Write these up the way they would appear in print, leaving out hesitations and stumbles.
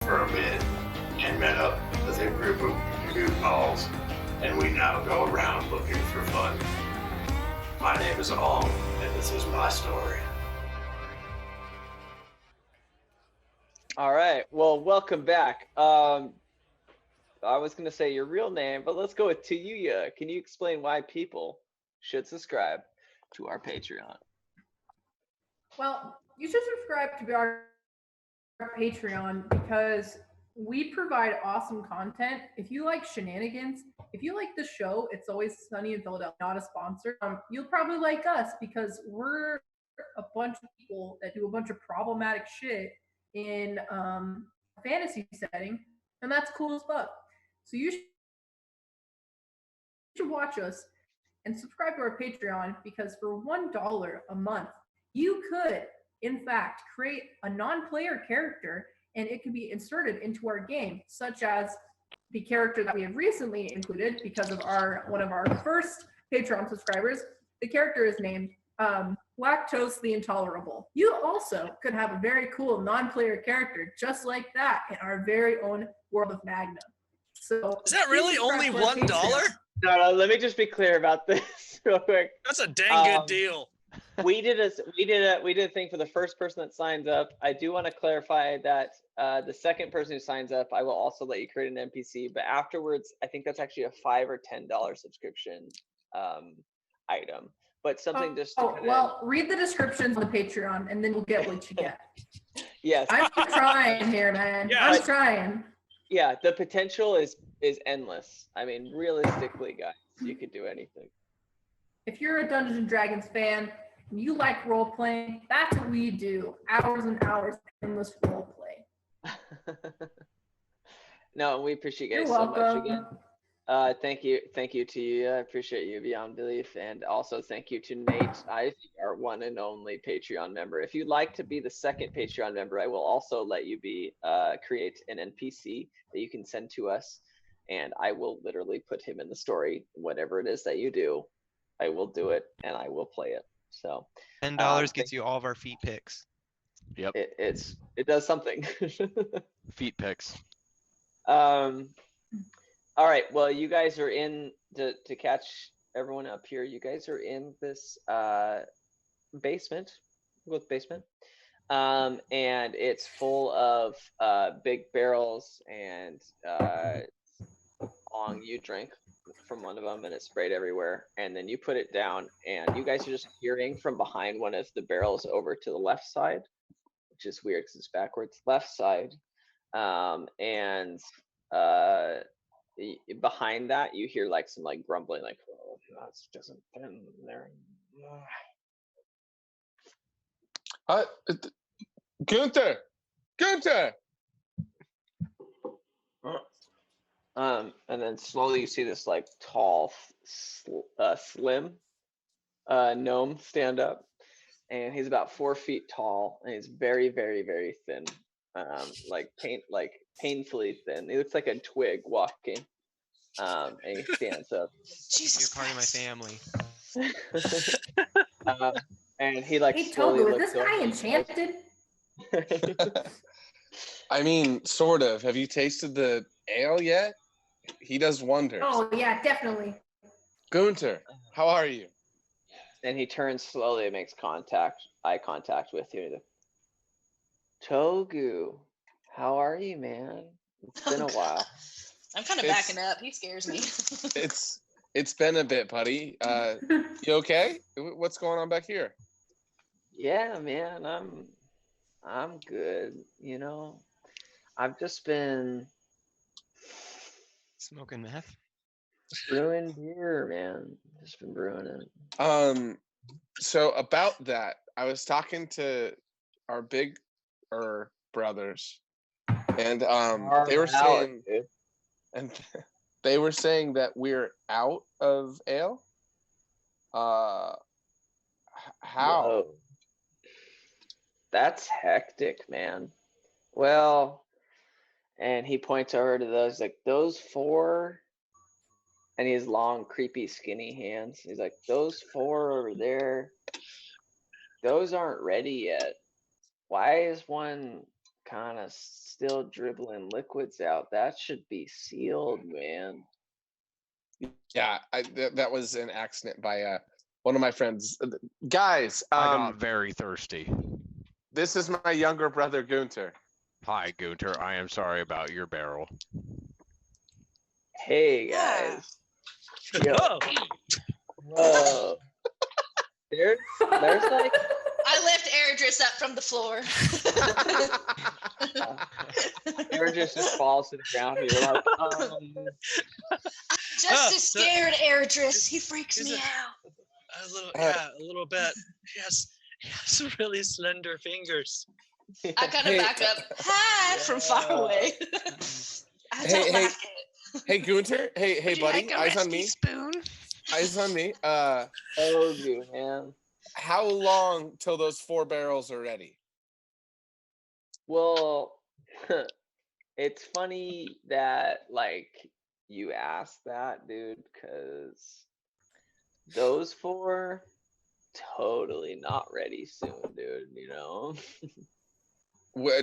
for a bit and met up with a group of goofballs, and we now go around looking for fun. My name is Ong, and this is my story. All right. Well, welcome back. I was going to say your real name, but let's go with Tuyuya. Can you explain why people should subscribe to our Patreon? Well, you should subscribe to our Patreon because we provide awesome content. If you like shenanigans, if you like the show, It's Always Sunny in Philadelphia, not a sponsor, you'll probably like us because we're a bunch of people that do a bunch of problematic shit in a fantasy setting, and that's cool as fuck. So you should watch us and subscribe to our Patreon because for $1 a month, you could, in fact, create a non-player character and it can be inserted into our game, such as the character that we have recently included because of one of our first Patreon subscribers. The character is named Lactose the Intolerable. You also could have a very cool non-player character just like that in our very own world of Magna. So is that really only $1? No, let me just be clear about this real quick. That's a dang good deal. We did a thing for the first person that signs up. I do want to clarify that the second person who signs up, I will also let you create an NPC. But afterwards, I think that's actually a $5 or $10 subscription item. But something read the descriptions on the Patreon, and then you'll get what you get. Yes, I'm trying here, man. Yes. I'm trying. Yeah, the potential is endless. I mean, realistically, guys, you could do anything. If you're a Dungeons and Dragons fan and you like role playing, that's what we do. Hours and hours of endless role play. No, we appreciate you guys You're so welcome. much again. Thank you to you. I appreciate you beyond belief, and also thank you to Nate. I think our one and only Patreon member. If you'd like to be the second Patreon member, I will also let you create an NPC that you can send to us, and I will literally put him in the story. Whatever it is that you do, I will do it, and I will play it. So $10 gets you all of our feet pics. Yep. It does something. Feet pics. All right. Well, you guys are in to catch everyone up here. You guys are in this basement, and it's full of big barrels. And you drink from one of them, and it's sprayed everywhere. And then you put it down, and you guys are just peering from behind one of the barrels over to the left side, which is weird because it's backwards. Left side, and behind that you hear like some like grumbling, like, oh, that doesn't fit in there. Gunther. And then slowly you see this like tall, slim gnome stand up, and he's about 4 feet tall, and he's very, very, very thin, painfully thin. He looks like a twig walking, and he stands up. Jesus, you're part of my family. And he like Hey slowly Togu, is looks this guy over. enchanted? I mean, sort of. Have you tasted the ale yet? He does wonders. Oh yeah, definitely. Gunther, how are you? And he turns slowly and makes eye contact with you. Togu, how are you, man? It's been a while. I'm kind of backing up. He scares me. It's been a bit, buddy. You okay? What's going on back here? Yeah, man, I'm good. You know, I've just been smoking meth. Brewing beer, man. Just been brewing it. So about that, I was talking to our big brothers, and they were saying that we're out of ale. How? Whoa. That's hectic, man. Well, and he points over to those, like, those 4, and he has long, creepy, skinny hands. He's like, those 4 over there, those aren't ready yet. Why is one kind of still dribbling liquids out. That should be sealed, man. Yeah, that was an accident by one of my friends. Guys, I got very thirsty. this is my younger brother Gunter. Hi, Gunter. I am sorry about your barrel. Hey guys. Yo. Oh, Whoa. There's like I lift Airdris up from the floor. Aaron just falls to the ground. You're like, Just as scared, Airdris. He freaks he's me a- out. a little bit. He has really slender fingers. I kind of Hey, back up. Hi, from far away. I don't Hey, like it. Hey Gunter, hey Would you buddy, like a eyes on rescue me. spoon? Eyes on me. oh, you man. How long till those 4 barrels are ready? Well, it's funny that like you asked that, dude, because those 4 totally not ready soon, dude. You know.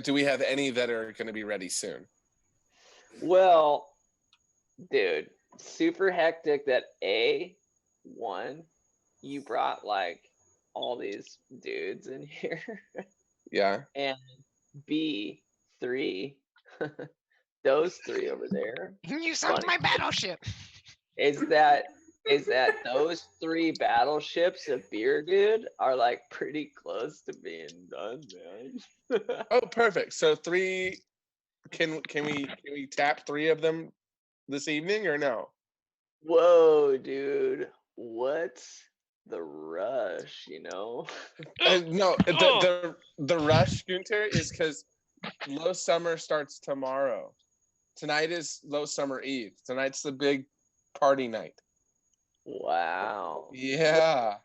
Do we have any that are going to be ready soon? Well, dude, super hectic that one, you brought like all these dudes in here, Yeah. and B3, those 3 over there. You sunk my battleship. Is that those 3 battleships of beer, dude, are like pretty close to being done, man. Oh, perfect. So 3. Can we tap 3 of them this evening or no? Whoa, dude, what's the rush? You know? No, the rush, Gunter, is because Low Summer starts tomorrow. Tonight is Low Summer Eve. Tonight's the big party night. Wow. Yeah.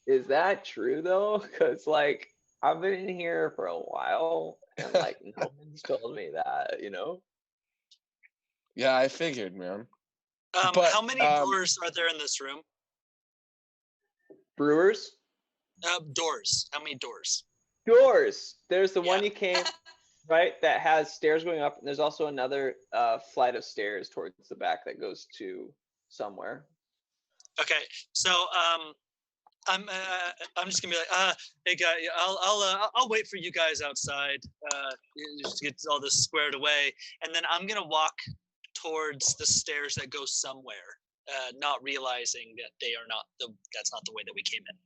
Is that true though? Because like I've been in here for a while and like no one's told me that, you know? Yeah, I figured, man. But, How many doors are there in this room? Brewers? Doors. How many doors? Doors. There's the one Yeah. you came, right? That has stairs going up, and there's also another flight of stairs towards the back that goes to somewhere. Okay, so I'm just gonna be like, hey guys, I'll wait for you guys outside, just to get all this squared away, and then I'm gonna walk towards the stairs that go somewhere, not realizing that that's not the way that we came in.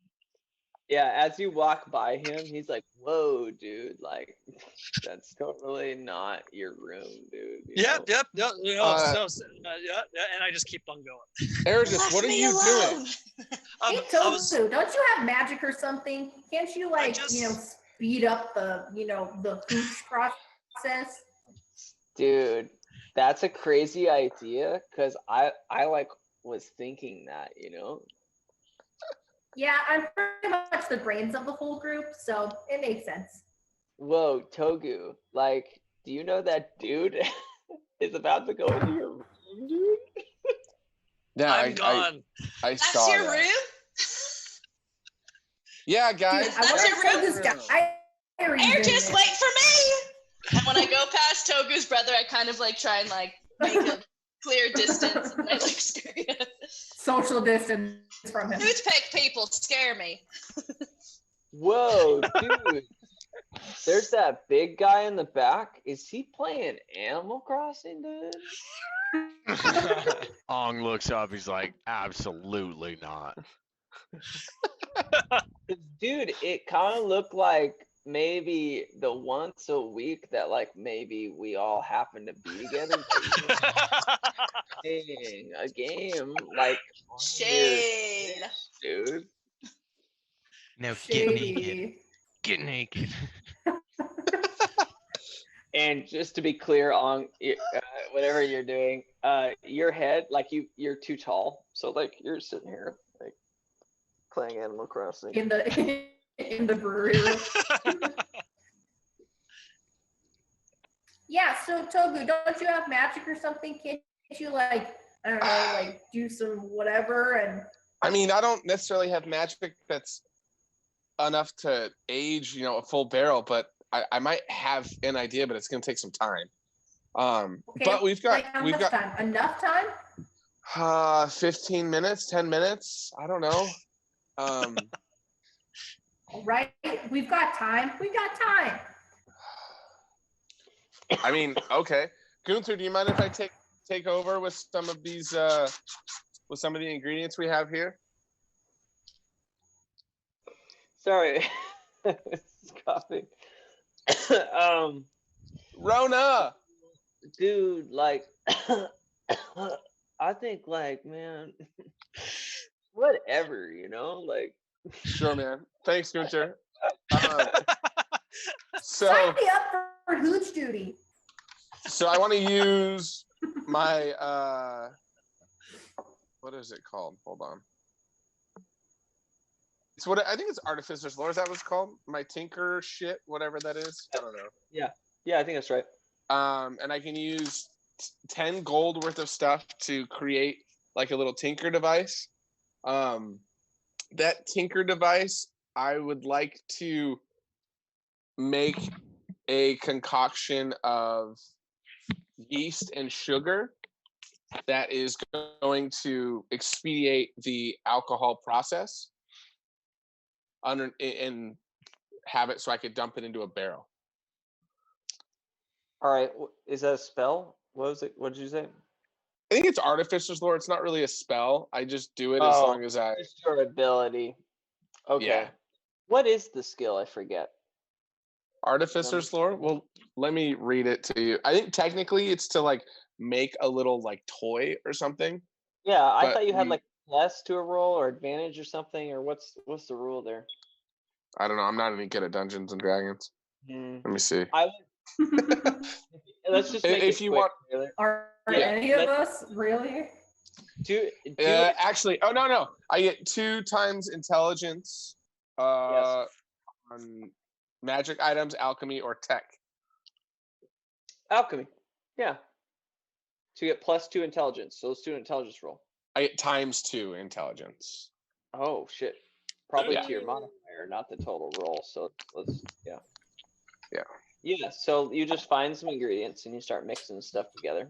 Yeah, as you walk by him, he's like, "Whoa, dude! Like, that's totally not your room, dude." You know? Yep, yeah, and I just keep on going. Eris, what are me you alone. doing? Hey, I was- Tofu, don't you have magic or something? Can't you speed up the hooch process? Dude, that's a crazy idea because I like was thinking that, you know. Yeah, I'm pretty much the brains of the whole group, so it makes sense. Whoa, Togu, like, do you know that dude is about to go into your room, dude? Yeah, I'm gone. I That's saw your that. room? Yeah, Dude, guys. I That's want your to this guy. Air, just wait for me. And when I go past Togu's brother, I kind of like try and like make a clear distance, and I like scare you. Social distance from him. Toothpick people scare me. Whoa, dude. There's that big guy in the back. Is he playing Animal Crossing, dude? Ong looks up. He's like, absolutely not. Dude, it kind of looked like maybe the once a week that like maybe we all happen to be together playing a game like on your Shade. Switch, dude. No, get naked. Shady. Get naked. And just to be clear on whatever you're doing, your head, like you're too tall, so like you're sitting here like playing Animal Crossing. In the brewery room. Yeah, so Togu, don't you have magic or something? Can't you like, I don't know, like do some whatever and I mean, I don't necessarily have magic that's enough to age, a full barrel, but I might have an idea, but it's gonna take some time. Okay, But we've got how much time? Enough time? 15 minutes, 10 minutes. I don't know. All right, we've got time. We've got time. I mean, okay. Gunther, do you mind if I take over with some of these with some of the ingredients we have here? Sorry. It's coughing. Rona! Dude, like, I think, like, man, whatever, like. Sure, man. Thanks, Gunther. Sign me up for hooch duty. So I want to use my what is it called? Hold on. It's what I think it's Artificer's Lore. Is that what it's called? My Tinker shit, whatever that is. I don't know. Yeah, I think that's right. And I can use 10 gold worth of stuff to create like a little tinker device. That tinker device, I would like to make a concoction of yeast and sugar that is going to expedite the alcohol process and have it so I could dump it into a barrel. All right, is that a spell? What was it? What did you say? I think it's Artificer's Lore. It's not really a spell. I just do it as long as I... Just your ability. Okay. Yeah. What is the skill? I forget. Artificer's Lore? Well, let me read it to you. I think technically it's to like make a little like toy or something. Yeah, I thought you had like plus to a roll or advantage or something, or what's the rule there? I don't know. I'm not any good at Dungeons and Dragons. Let me see. Let's just make if it you quick, want. Taylor. Are any of us really? Actually, no. I get 2 times intelligence on magic items, alchemy, or tech. Alchemy. Yeah. So you get +2 intelligence. So let's do an intelligence roll. I get ×2 intelligence. Oh shit. Probably to your modifier, not the total roll. So let's Yeah, so you just find some ingredients and you start mixing stuff together.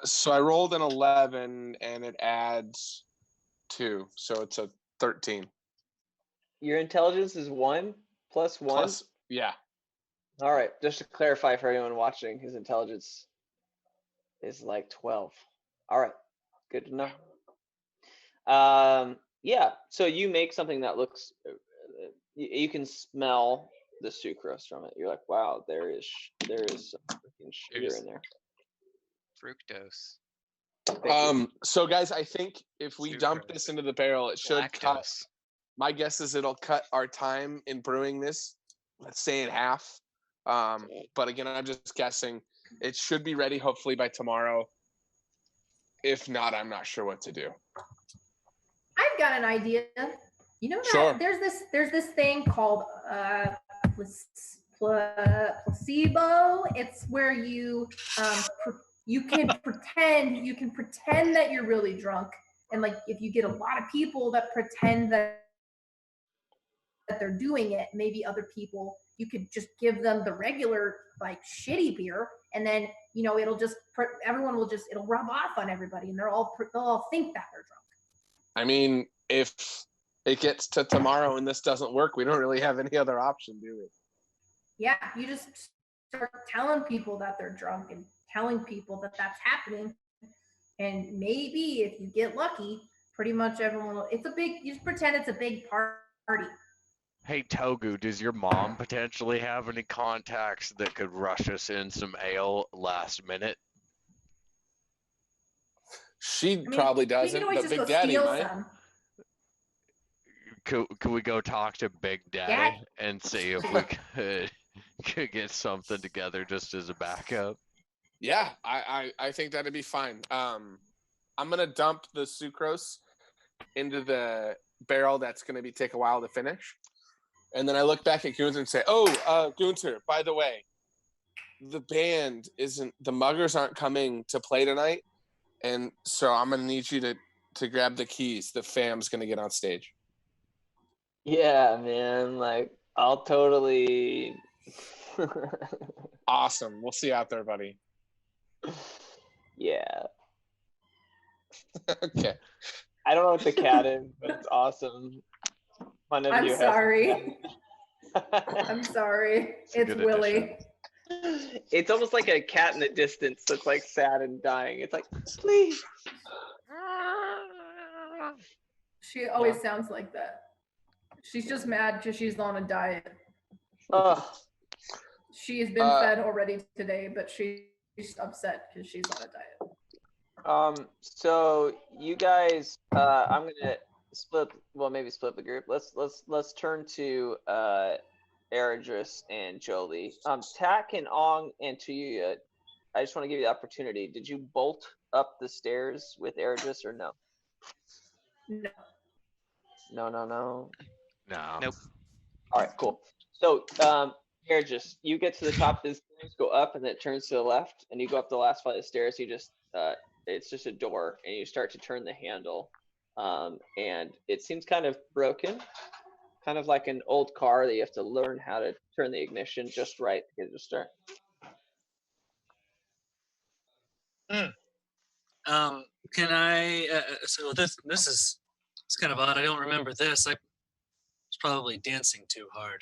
So I rolled an 11 and it adds 2, so it's a 13. Your intelligence is 1 plus 1? Yeah. All right, just to clarify for anyone watching, his intelligence is like 12. All right, good to know. Yeah, so you make something that looks, you can smell the sucrose from it. You're like, wow, there is some freaking sugar in there. Fructose. So guys, I think if we dump this into the barrel, it should cut. My guess is it'll cut our time in brewing this, let's say in half. But again, I'm just guessing. It should be ready hopefully by tomorrow. If not, I'm not sure what to do. I've got an idea. You know that Sure. there's this thing called placebo. It's where you you can pretend that you're really drunk, and like if you get a lot of people that pretend that they're doing it, maybe other people, you could just give them the regular like shitty beer, and then it'll just it'll rub off on everybody, and they'll all think that they're drunk. I mean, if it gets to tomorrow and this doesn't work, we don't really have any other option, do we? Yeah, you just start telling people that they're drunk and telling people that that's happening. And maybe if you get lucky, pretty much everyone will, you just pretend it's a big party. Hey, Togu, does your mom potentially have any contacts that could rush us in some ale last minute? She probably doesn't, but Big Daddy might. Could we go talk to Big Daddy and see if we could get something together just as a backup? Yeah, I think that'd be fine. I'm gonna dump the sucrose into the barrel that's gonna take a while to finish, and then I look back at Gunther and say, "Oh, Gunther, by the way, the muggers aren't coming to play tonight, and so I'm gonna need you to grab the keys. The fam's gonna get on stage." Yeah, man, like I'll totally Awesome. We'll see you out there, buddy. Yeah. Okay. I don't know what the cat is, but it's awesome. One of I'm you has- sorry. I'm sorry. It's a It's good Willie. It's almost like a cat in the distance that's like sad and dying. It's like, please. She always sounds like that. She's just mad because she's on a diet. Oh, She's been fed already today, but she's upset because she's on a diet. so you guys, I'm gonna split. Well, maybe split the group. Let's turn to Eridris and Jolie. Tak and Ong and Tuyuya, I just want to give you the opportunity. Did you bolt up the stairs with Eridris or no? No. No. No. Nope. All right, cool. So, Eridris, you get to the top of the stairs, go up, and then it turns to the left, and you go up the last flight of stairs. You just, it's just a door, and you start to turn the handle, and it seems kind of broken, kind of like an old car that you have to learn how to turn the ignition just right to get it to start. Can I? So this is it's kind of odd. I don't remember this. I was probably dancing too hard.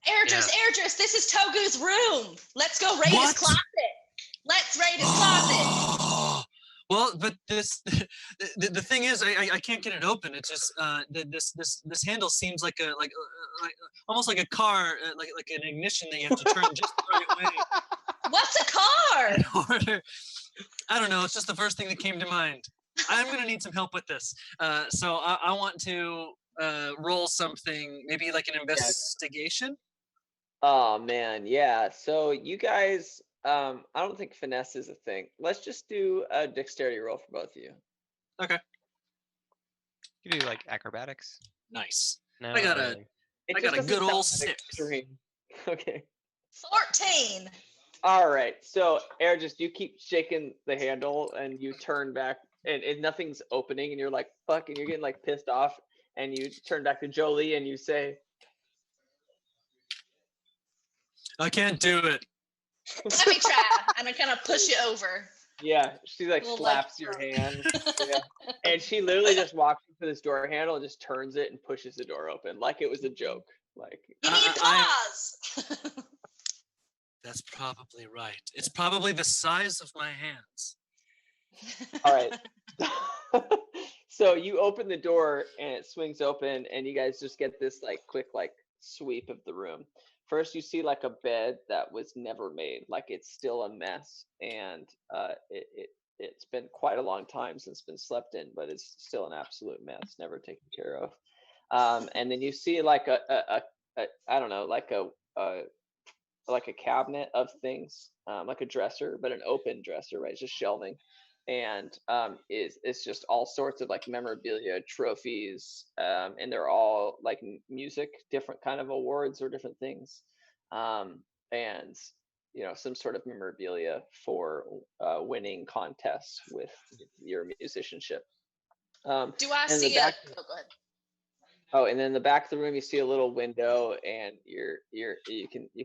Airdris, this is Togu's room. Let's go raid his closet. Let's raid his closet. Well, but the thing is, I can't get it open. It's just this handle seems like almost like a car, like an ignition that you have to turn just the right way. What's a car? In order, I don't know. It's just the first thing that came to mind. I'm gonna need some help with this. So I want to roll something, maybe like an investigation. Oh man, yeah. So you guys, I don't think finesse is a thing. Let's just do a dexterity roll for both of you. Okay. You do like acrobatics. Nice. No, I got not a- really. It I just got a doesn't good old sound that 6. extreme. Okay. 14. All right. So, Eridris, you keep shaking the handle and you turn back and nothing's opening and you're like, fuck, and you're getting like pissed off and you turn back to Jolie and you say, I can't do it. Let me try. And I kind of push you over. yeah, she like Little slaps leg your hand. Yeah. And she literally just walks to this door handle and just turns it and pushes the door open like it was a joke. Like, You need paws. That's probably right. It's probably the size of my hands. all right. So you open the door and it swings open and you guys just get this like quick like sweep of the room. First you see like a bed that was never made, like it's still a mess, and it's been quite a long time since it's been slept in, but it's still an absolute mess, never taken care of. And then you see like a I don't know, like a cabinet of things, like a dresser, but an open dresser, right? It's just shelving. And it's just all sorts of like memorabilia, trophies, and they're all like music, different kind of awards or different things, and some sort of memorabilia for winning contests with your musicianship. Do I and the see back- it? Oh, go ahead. Oh, and then in the back of the room, you see a little window, and you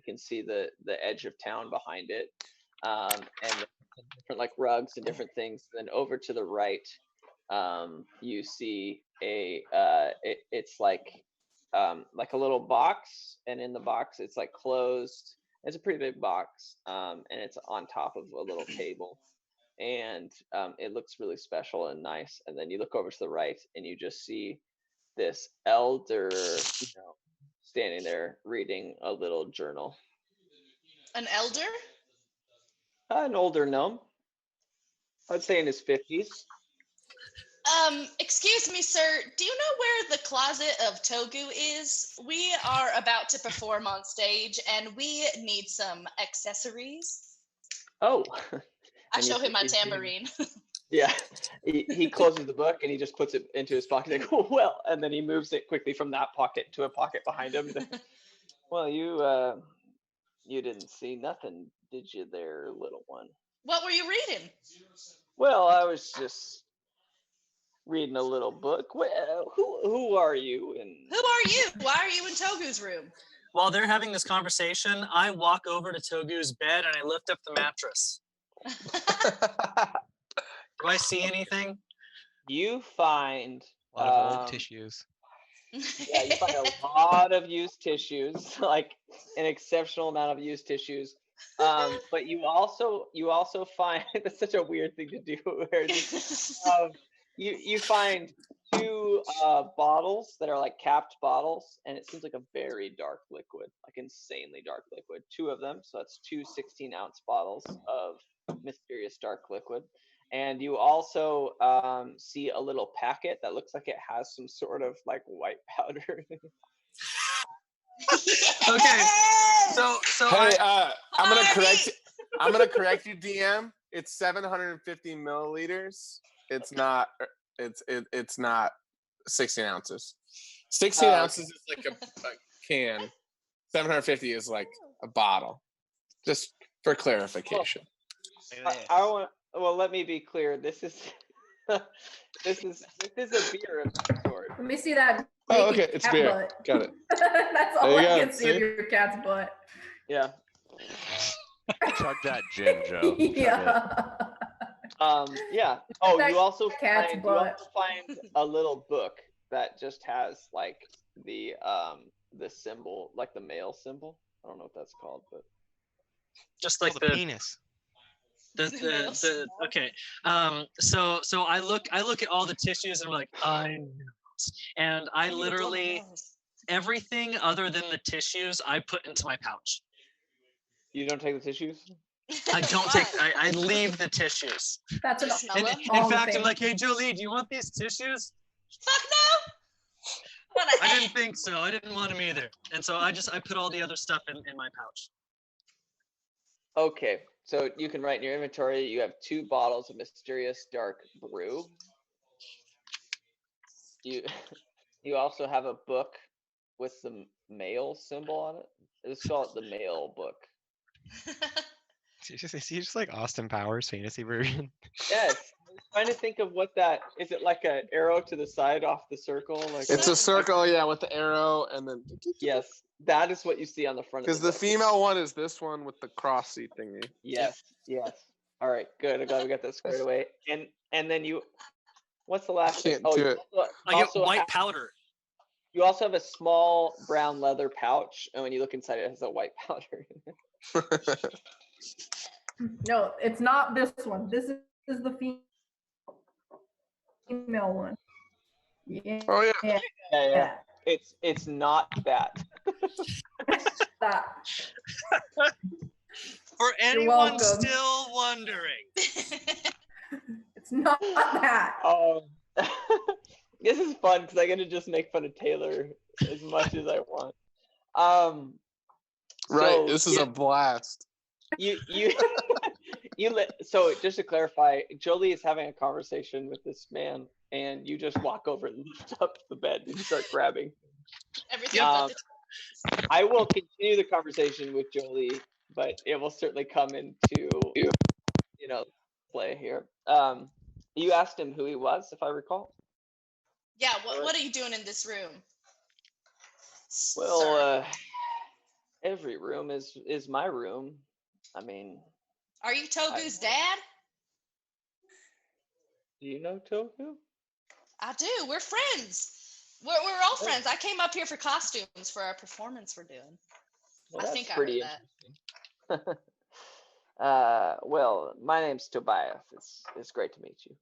can see the edge of town behind it, and different like rugs and different things. Then over to the right, you see it's like a little box, and in the box it's like closed. It's a pretty big box, and it's on top of a little table, and it looks really special and nice. And then you look over to the right, and you just see this elder, standing there reading a little journal. An elder? An older gnome. I'd say in his 50s. Excuse me, sir. Do you know where the closet of Togu is? We are about to perform on stage and we need some accessories. Oh. I show him my tambourine. Yeah, he closes the book and he just puts it into his pocket. Like, well, and then he moves it quickly from that pocket to a pocket behind him. Well, you didn't see nothing, did you, there, little one? What were you reading? Well, I was just reading a little book. Well, who are you? And who are you? Why are you in Togu's room? while they're having this conversation, I walk over to Togu's bed and I lift up the mattress. Do I see anything? You find A lot of old tissues. yeah, you find a lot of used tissues, like an exceptional amount of used tissues. But you also find that's such a weird thing to do. Where you find two bottles that are like capped bottles, and it seems like a very dark liquid, like insanely dark liquid. Two of them, so that's two 16-ounce bottles of mysterious dark liquid. And you also see a little packet that looks like it has some sort of like white powder. Okay, so Hey, I'm gonna correct you, DM. It's 750 milliliters. It's not 16 ounces. 16 ounces is like a can. 750 is like a bottle. Just for clarification. I want. Well, let me be clear. This is this is a beer of some sort. Let me see that. Oh, naked okay, it's cat beer. butt. Got it. That's all There I you go, can see of see? your cat's butt. Yeah. Chug that gin, Joe. Chug it. Yeah. Yeah. Oh, That you also cat's butt. find a little book that just has like the symbol, like the male symbol. I don't know what that's called, but just like the the penis. Okay. So I look at all the tissues and I'm like, I know. And I literally everything other than the tissues I put into my pouch. you don't take the tissues. I don't take. I leave the tissues. That's an Smell In them? fact, I'm like, hey Jolie, do you want these tissues? Fuck no! What a I heck? didn't think so. I didn't want them either. And so I put all the other stuff in my pouch. Okay, so you can write in your inventory. You have 2 bottles of mysterious dark brew. You also have a book with the male symbol on it. Let's call it the male book. Is he just like Austin Powers fantasy version? Yes. I was trying to think of what that is. It like an arrow to the side off the circle? Like It's a circle, yeah, with the arrow, and then yes, that is what you see on the front. because Of the book. female one is this one with the crossy thingy. Yes. Yes. All right. Good. I'm glad we got that squared away. And then you. What's the last thing? Can't Oh, do you it. I get also white have- powder. You also have a small brown leather pouch, and when you look inside, it has a white powder. No, it's not this one. This is the female one. Yeah. Oh yeah. Yeah. Yeah. It's not that. That. For You're anyone welcome. still wondering. It's not that. This is fun because I get to just make fun of Taylor as much as I want. Right. So This is a blast. you so just to clarify, Jolie is having a conversation with this man, and you just walk over and lift up the bed and start grabbing. Everything Um, but I will continue the conversation with Jolie, but it will certainly come into play here. You asked him who he was, if I recall. yeah, what are you doing in this room? Sir? Well, every room is my room. I mean, Are you Togu's dad? do you know Toku? I do. We're friends. We're all friends. I came up here for costumes for our performance we're doing. Well, I that's think I pretty heard interesting. Well, my name's Tobias. It's great to meet you.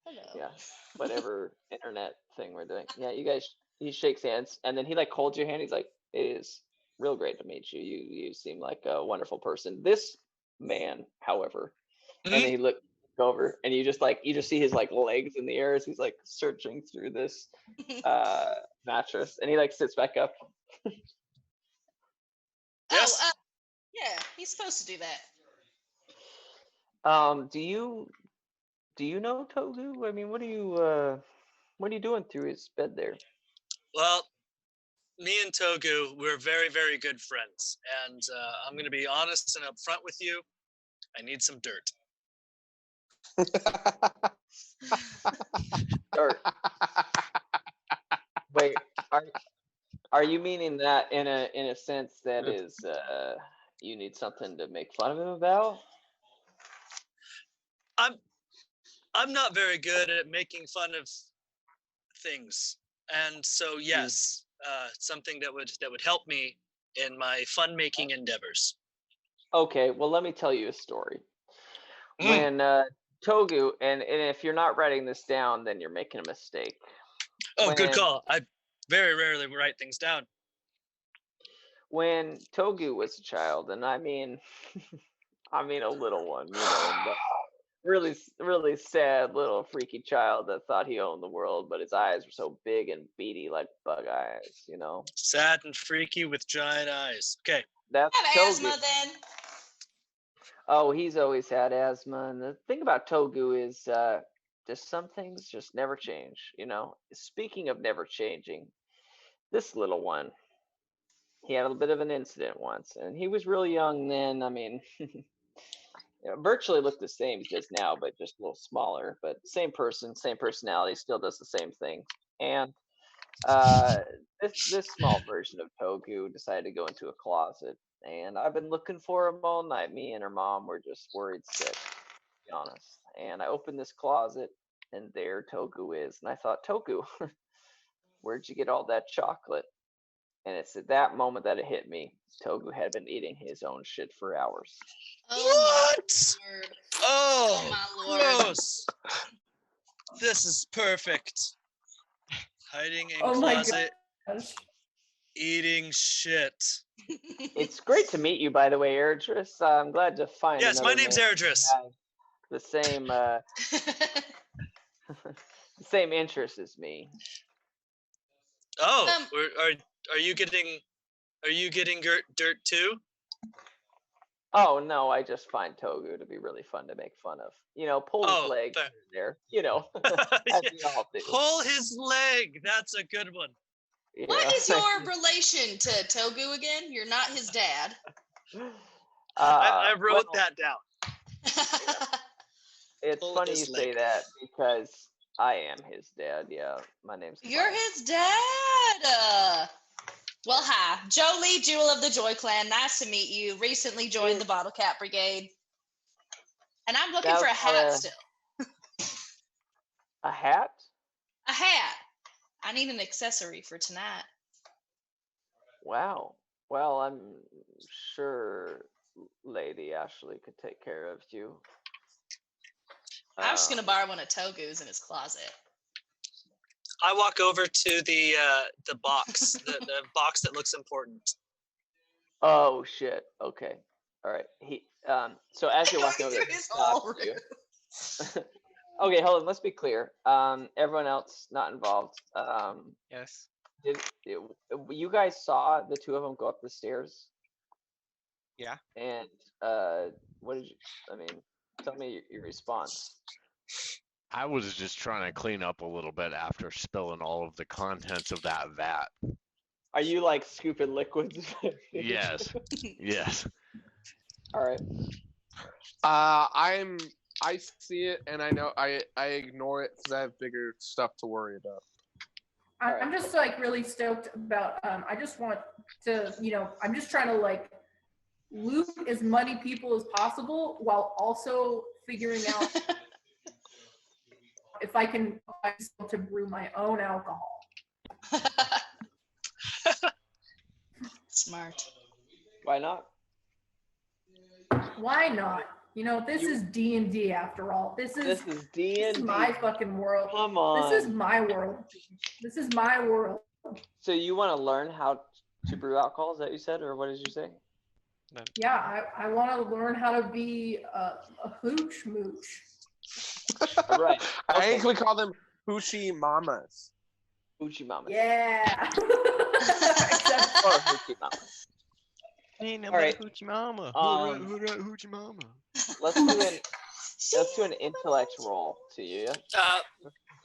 Hello. Yeah, whatever internet thing we're doing. Yeah, you guys. He shakes hands, and then he like holds your hand. He's like, "It is real great to meet you. You seem like a wonderful person." This man, however, and then he look over, and you just see his like legs in the air as he's like searching through this mattress, and he like sits back up. Yes. Oh, yeah, he's supposed to do that. Do you know Togu? I mean, what are you doing through his bed there? Well, me and Togu, we're very, very good friends. And I'm going to be honest and upfront with you. I need some dirt. Dirt. Wait, Are you meaning that in a sense that is you need something to make fun of him about? I'm not very good at making fun of things, and so yes, something that would help me in my fun making endeavors. Okay, well let me tell you a story. When Togu, and if you're not writing this down, then you're making a mistake. Oh, good call. I very rarely write things down. When Togu was a child, and I mean a little one, but really, really sad little freaky child that thought he owned the world, but his eyes were so big and beady like bug eyes, Sad and freaky with giant eyes. Okay. That's Have Togu. asthma then. Oh, he's always had asthma, and the thing about Togu is just some things just never change. Speaking of never changing, this little one, he had a bit of an incident once, and he was really young then. I mean, virtually looked the same he does now, but just a little smaller. But same person, same personality, still does the same thing. And this small version of Togu decided to go into a closet, and I've been looking for him all night. Me and her mom were just worried sick, to be honest. And I opened this closet, and there Togu is. And I thought, Togu, where'd you get all that chocolate? And it's at that moment that it hit me. Togu had been eating his own shit for hours. Oh, What? my Lord. Oh, my Lord. gross. This is perfect. Hiding in Oh my closet, gosh. eating shit. It's great to meet you, by the way, Eridris. I'm glad to find. Yes, my another name's man Eridris. who has the same the same interests as me. Oh, are you getting dirt too? Oh no, I just find Togu to be really fun to make fun of. Pull his leg fair. here and there. As we all do. Pull his leg. That's a good one. What is your relation to Togu again? You're not his dad. I wrote that down. It's Pull funny you his say leg. that because I am his dad. Yeah, my name's. You're Clyde. his dad. Well, hi. Jolie, Jewel of the Joy Clan. Nice to meet you. Recently joined the Bottlecap Brigade. And I'm looking for a hat still. A hat? A hat. I need an accessory for tonight. Wow. Well, I'm sure Lady Ashley could take care of you. I'm just gonna borrow one of Togu's in his closet. I walk over to the box, the box that looks important. Oh shit. Okay. All right. So as you're walking over there, he stops you. Okay, hold on. Let's be clear. Everyone else not involved. Yes. You guys saw the two of them go up the stairs? Yeah. And what did you? I mean, tell me your response. I was just trying to clean up a little bit after spilling all of the contents of that vat. Are you like scooping liquids? Yes. Yes. All right. I see it, and I know I ignore it because I have bigger stuff to worry about. I'm just like really stoked about. I just want to, I'm just trying to like loot as many people as possible while also figuring out if I can to brew my own alcohol. Smart. Why not? Why not? This is D&D after all. This is D&D. This is my fucking world. Come on. This is my world. This is my world. So you want to learn how to brew alcohol? Is that what you said, or what did you say? Yeah, I want to learn how to be a hooch mooch. Right. I Okay. think we call them hoochie mamas. Hoochie mama. Yeah. Except for hoochie mama. Ain't no All right. hoochie mama. Hoochie mama. Let's do an intellect roll to you. Yeah?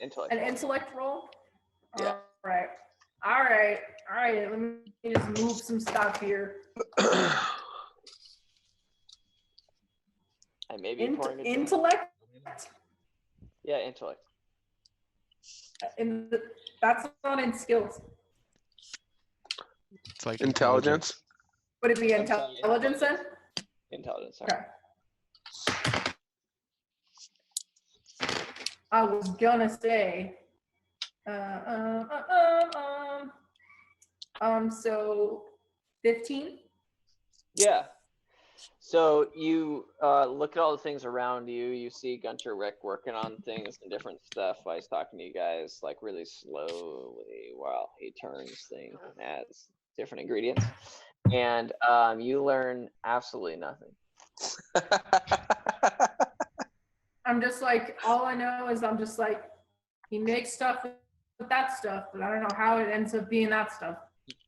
Intellect. An intellect roll? Yeah. All right. Let me just move some stuff here. I may be pouring a drink. Intellect? Yeah, intellect. That's not in skills. It's like Intelligence. Would it be I'm sorry, intelligence then? Intelligence. Sorry. Okay. I was gonna say, so 15. Yeah. So you look at all the things around you. You see Gunter Rick working on things and different stuff while he's talking to you guys, like really slowly while he turns things and adds different ingredients. And you learn absolutely nothing. I'm just like, all I know is I'm just like, he makes stuff with that stuff, but I don't know how it ends up being that stuff.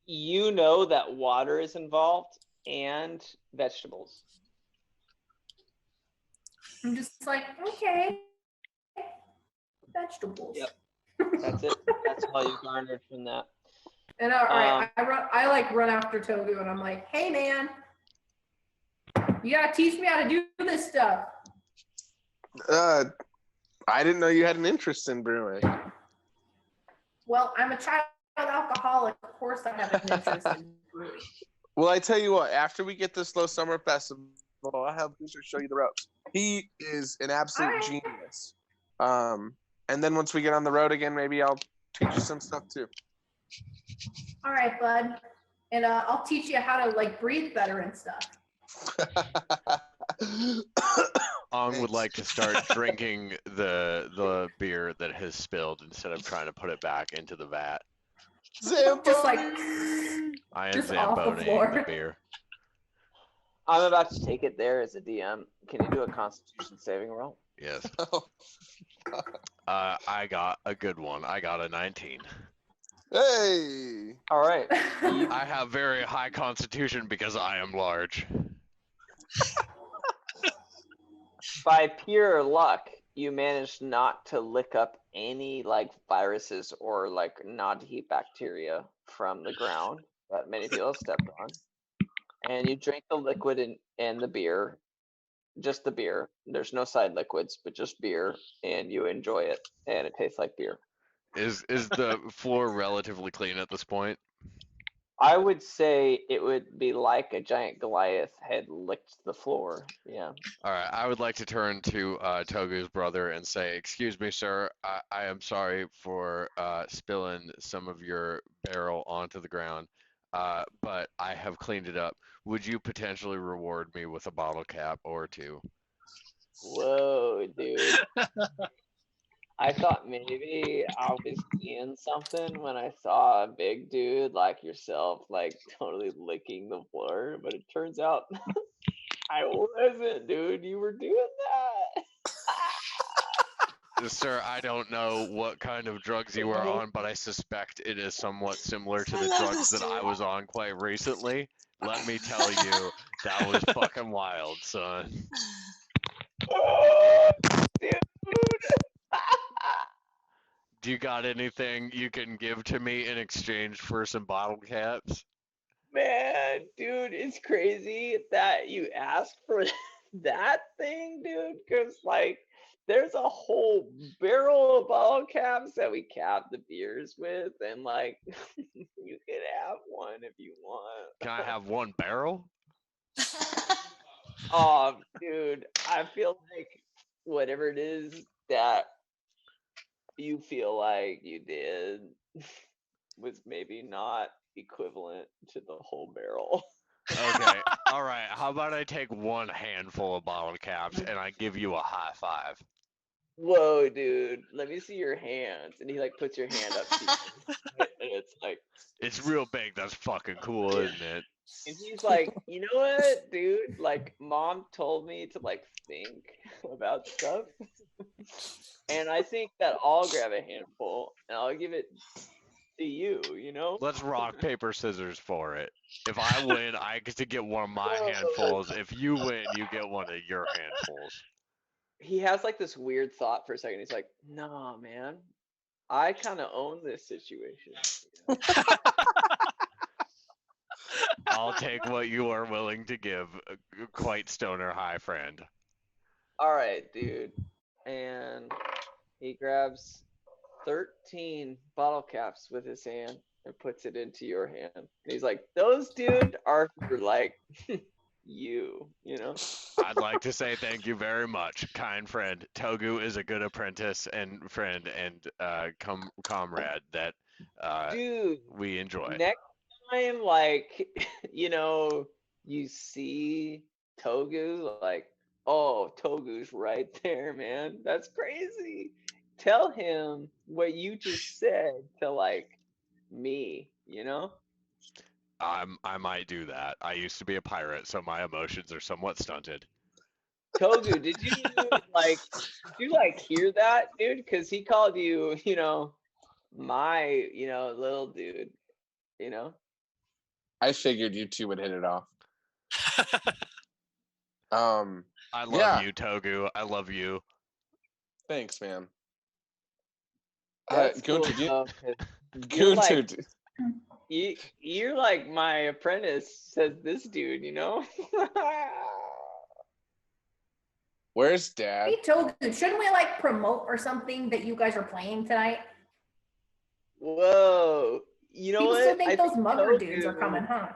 You know that water is involved and vegetables. I'm just like, okay, vegetables. Yep. That's it. That's all you garnered from that. And all right, I run after Togu, and I'm like, hey man, you gotta teach me how to do this stuff. I didn't know you had an interest in brewing. Well, I'm a child alcoholic. Of course, I have an interest in brewing. Well, I tell you what, after we get this Slow Summer Festival, I'll have Booster show you the ropes. He is an absolute genius. And then once we get on the road again, maybe I'll teach you some stuff too. All right, bud. And I'll teach you how to like breathe better and stuff. Ong would like to start drinking the beer that has spilled instead of trying to put it back into the vat. Just like I am just off the Zamboning floor. the beer. I'm about to take it there as a DM. Can you do a Constitution saving roll? Yes. I got a good one. I got a 19. Hey! All right. I have very high constitution because I am large. By pure luck, you managed not to lick up any like viruses or like non-heat bacteria from the ground that many people have stepped on. And you drink the liquid and the beer, just the beer. There's no side liquids, but just beer, and you enjoy it, and it tastes like beer. Is the floor relatively clean at this point? I would say it would be like a giant Goliath had licked the floor. Yeah. All right, I would like to turn to Togu's brother and say, "Excuse me, sir. I am sorry for spilling some of your barrel onto the ground, but I have cleaned it up. Would you potentially reward me with a bottle cap or two?" Whoa, dude. I thought maybe I was seeing something when I saw a big dude like yourself, like totally licking the floor, but it turns out I wasn't, dude. You were doing that. Sir, I don't know what kind of drugs you were on, but I suspect it is somewhat similar to the drugs that I was on quite recently. Let me tell you, that was fucking wild, son. Oh, dude. Do you got anything you can give to me in exchange for some bottle caps? Man, dude, it's crazy that you asked for that thing, dude, because like there's a whole barrel of bottle caps that we cap the beers with, and like you could have one if you want. Can I have one barrel? Oh, dude, I feel like whatever it is that you feel like you did was maybe not equivalent to the whole barrel. Okay, all right. How about I take one handful of bottle caps and I give you a high five? Whoa, dude, let me see your hands. And he like puts your hand up to you, and it's like, It's real big. That's fucking cool, isn't it? and he's like, you know what, dude? Like, mom told me to like think about stuff, and I think that I'll grab a handful and I'll give it to you. You know? Let's rock, paper, scissors for it. If I win, I get to get one of my handfuls. If you win, you get one of your handfuls. He has like this weird thought for a second. He's like, nah, man, I kind of own this situation. You know? I'll take what you are willing to give, quite stoner high friend. All right, dude. And he grabs 13 bottle caps with his hand and puts it into your hand. And he's like, those, dude, are for like you know? I'd like to say thank you very much, kind friend. Togu is a good apprentice and friend and comrade that Dude, we enjoy. next time, like, you see Togu, like, oh, Togu's right there, man. That's crazy. Tell him what you just said to, like, me, I might do that. I used to be a pirate, so my emotions are somewhat stunted. Togu, did you hear that, dude? Because he called you, my, little dude, I figured you two would hit it off. I love you, Togu. I love you. Thanks, man. That's cool, Gunter, though, 'cause Gunter, you're like my apprentice, says this dude, where's Dad? Hey, Togu, shouldn't we like promote or something that you guys are playing tonight? Whoa. You know People what? still think I those think mugger dudes are coming, huh?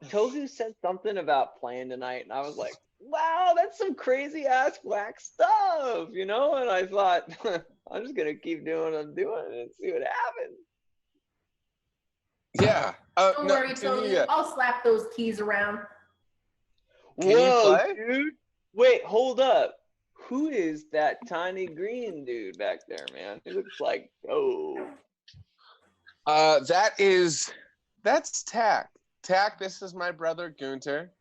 Togu said something about playing tonight, and I was like, wow, that's some crazy ass whack stuff, And I thought, I'm just gonna keep doing what I'm doing and see what happens. Yeah. Don't worry, Togu. I'll slap those keys around. Whoa, dude. Wait, hold up. Who is that tiny green dude back there, man? He looks like, That's Tack. Tack, this is my brother Gunter.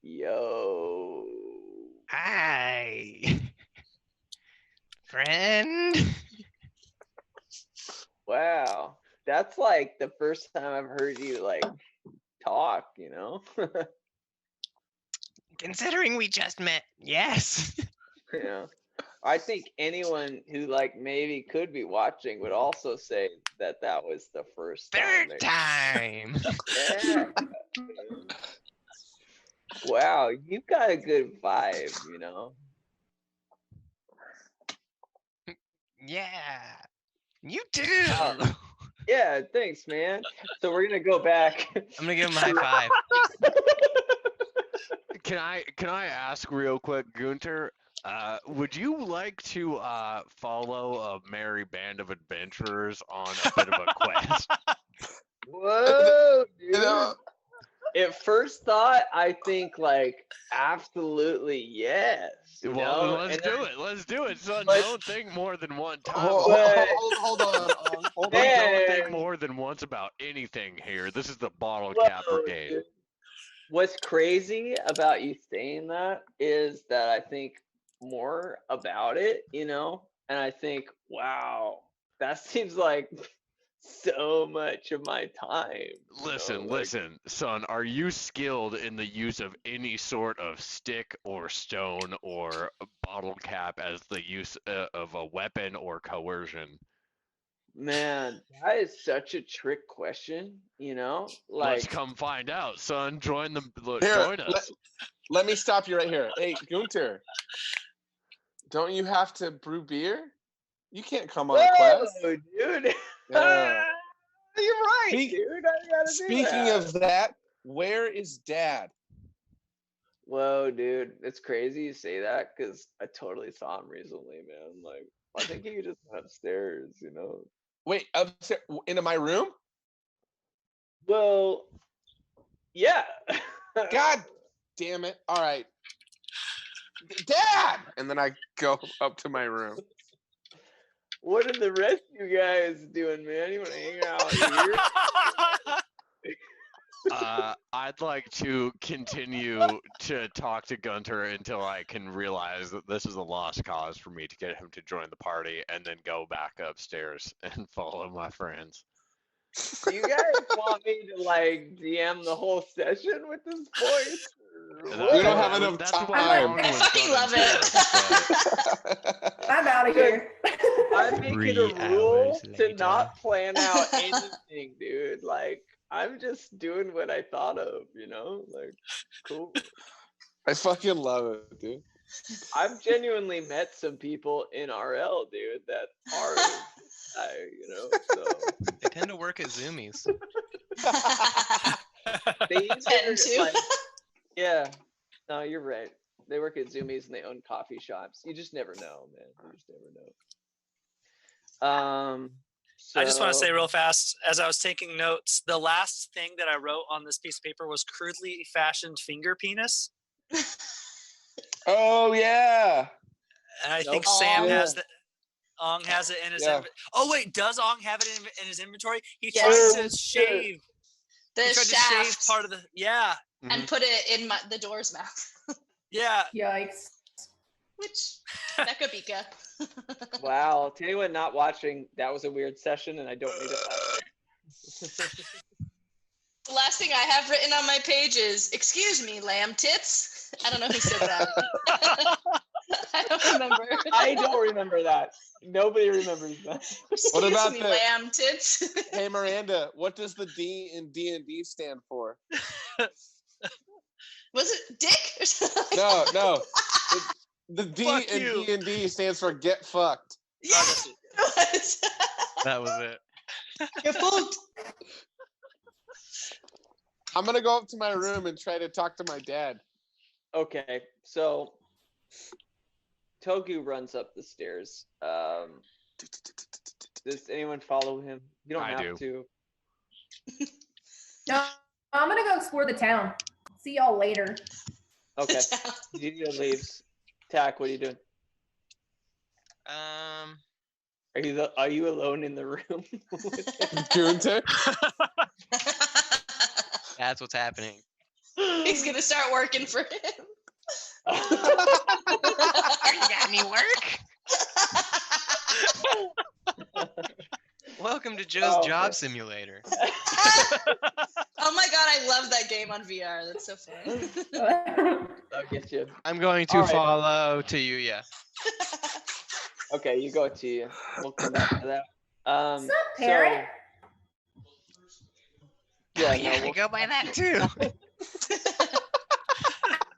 Yo. Hi. Friend. Wow. That's like the first time I've heard you like talk, Considering we just met, yes. Yeah. I think anyone who like maybe could be watching would also say that was the first Third time. Yeah. Wow, you've got a good vibe, Yeah. You too. Yeah, thanks, man. So we're gonna go back. I'm gonna give him a high five. Can I ask real quick, Gunter? Would you like to follow a merry band of adventurers on a bit of a quest? Whoa, dude. At first thought, I think like absolutely yes. Well, let's do it. Let's do it, son. Don't think more than one time. Hold on. Don't think more than once about anything here. This is the Bottlecap Brigade. Dude. What's crazy about you saying that is that I think more about it, and I think, wow, that seems like so much of my time. Listen, son, are you skilled in the use of any sort of stick or stone or bottle cap as the use of a weapon or coercion? Man, that is such a trick question, Let's come find out, son. Join us. Let me stop you right here. Hey, Gunter, don't you have to brew beer? You can't come on a quest. Dude. Yeah. You're right, dude. I gotta Speaking of that, where is Dad? Whoa, dude. It's crazy you say that because I totally saw him recently, man. Like, I think he just went upstairs, Wait, upstairs into my room? Well, yeah. God damn it. All right. Dad! And then I go up to my room. What are the rest of you guys doing, man? You want to hang out here? I'd like to continue to talk to Gunter until I can realize that this is a lost cause for me to get him to join the party and then go back upstairs and follow my friends. Do you guys want me to like DM the whole session with this voice? We don't have enough time. I fucking love it. I'm out of here. I make it a rule to not plan out anything, dude. Like, I'm just doing what I thought of, Like, cool. I fucking love it, dude. I've genuinely met some people in RL, dude, that are, so They tend to work at Zoomies. they either, Tend to. like, yeah, no, you're right. They work at Zoomies and they own coffee shops. You just never know, man. You just never know. I just want to So- say real fast, as I was taking notes, the last thing that I wrote on this piece of paper was crudely fashioned finger penis. Oh yeah. And I think Nope. Sam Yeah. has the Ong has it in his Yeah. Oh wait, does Ong have it in his inventory? He Yes. tried to shave. The He tried to shave shaft part of the and put it in the door's mouth. yeah. Yikes. Which that could be good. Wow, to anyone not watching, that was a weird session, and I don't need it. The last thing I have written on my page is, "Excuse me, lamb tits." I don't know who said that. I don't remember. I don't remember that. Nobody remembers that. Excuse about me, the- lamb tits? Hey Miranda, what does the D in D&D stand for? Was it dick or something? No. The D Fuck in you. D&D stands for get fucked. Yes, it was. That was it. Get fucked. I'm gonna go up to my room and try to talk to my dad. Okay, so Togu runs up the stairs. Does anyone follow him? You don't I have do. to. No, I'm gonna go explore the town. See y'all later. Okay, Gina leaves. Tack, what are you doing? Are you alone in the room? Gunter? That's what's happening. He's gonna start working for him. You got any work? Welcome to Joe's Oh, Job okay. Simulator. Oh my god, I love that game on VR. That's so fun. I'll get you. I'm going to All right. follow to you, yeah. Okay, you go to you. We'll come back to that. What's up, parrot? Yeah, yeah, no, I go by that too.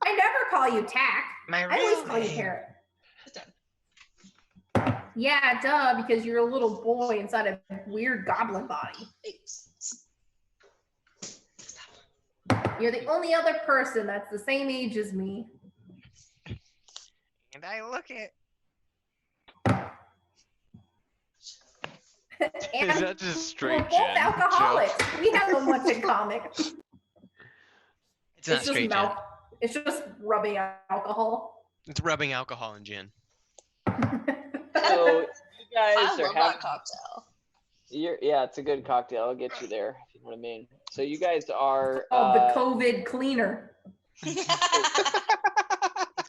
I never call you Tack. My I always call you name. Parrot. Yeah, duh, because you're a little boy inside a weird goblin body. You're the only other person that's the same age as me. And I look it. And Is that just straight we're both Jen alcoholics. joke? We have so much in common. It's not just straight gin. mouth. It's just rubbing alcohol. It's rubbing alcohol in gin. So you guys I are love having. that cocktail. Yeah, it's a good cocktail. I'll get you there. If you know what I mean. So you guys are. Oh, the COVID cleaner. It's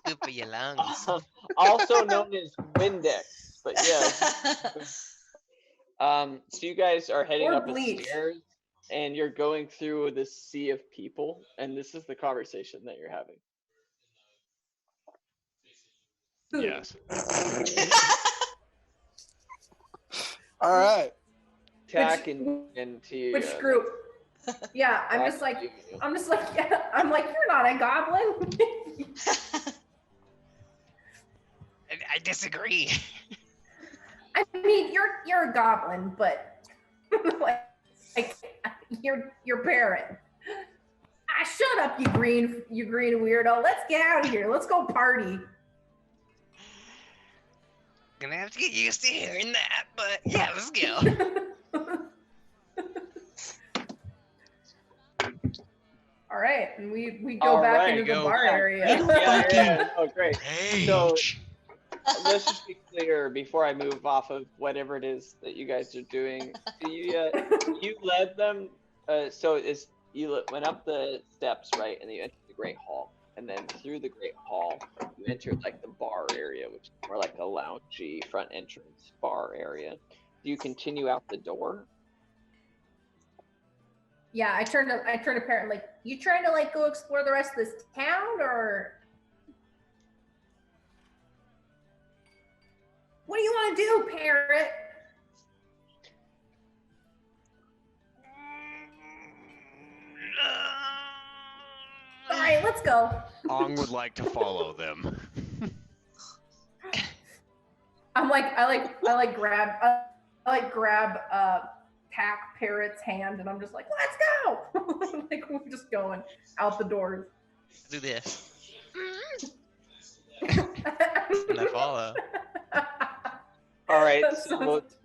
good for your lungs. Also known as Windex, but yeah. So you guys are heading Or up bleach. the stairs, and you're going through this sea of people, and this is the conversation that you're having. Food. Yes. All right. Tack and to you. Which group? Yeah, I'm just like, yeah, I'm like, you're not a goblin. I disagree. I mean, you're a goblin, but like you're parrot. Ah, shut up, you green weirdo. Let's get out of here. Let's go party. Gonna have to get used to hearing that, but yeah, let's go. All right, and we go All back right, into the go bar back. area. Yeah. Oh, great. So Rage. let's just be clear before I move off of whatever it is that you guys are doing. Do you you led them? Went up the steps, right, and you entered the Great Hall, and then through the Great Hall, you entered like the bar area, which is more like a loungy front entrance bar area. Do you continue out the door? Yeah, I turned to parrot like, you trying to like go explore the rest of this town, or what do you want to do, parrot? All right, let's go. Ong would like to follow them. I like grab Tack Parrot's hand, and I'm just like, let's go. Like we're just going out the doors. Do this. And I follow. All right, That so sounds-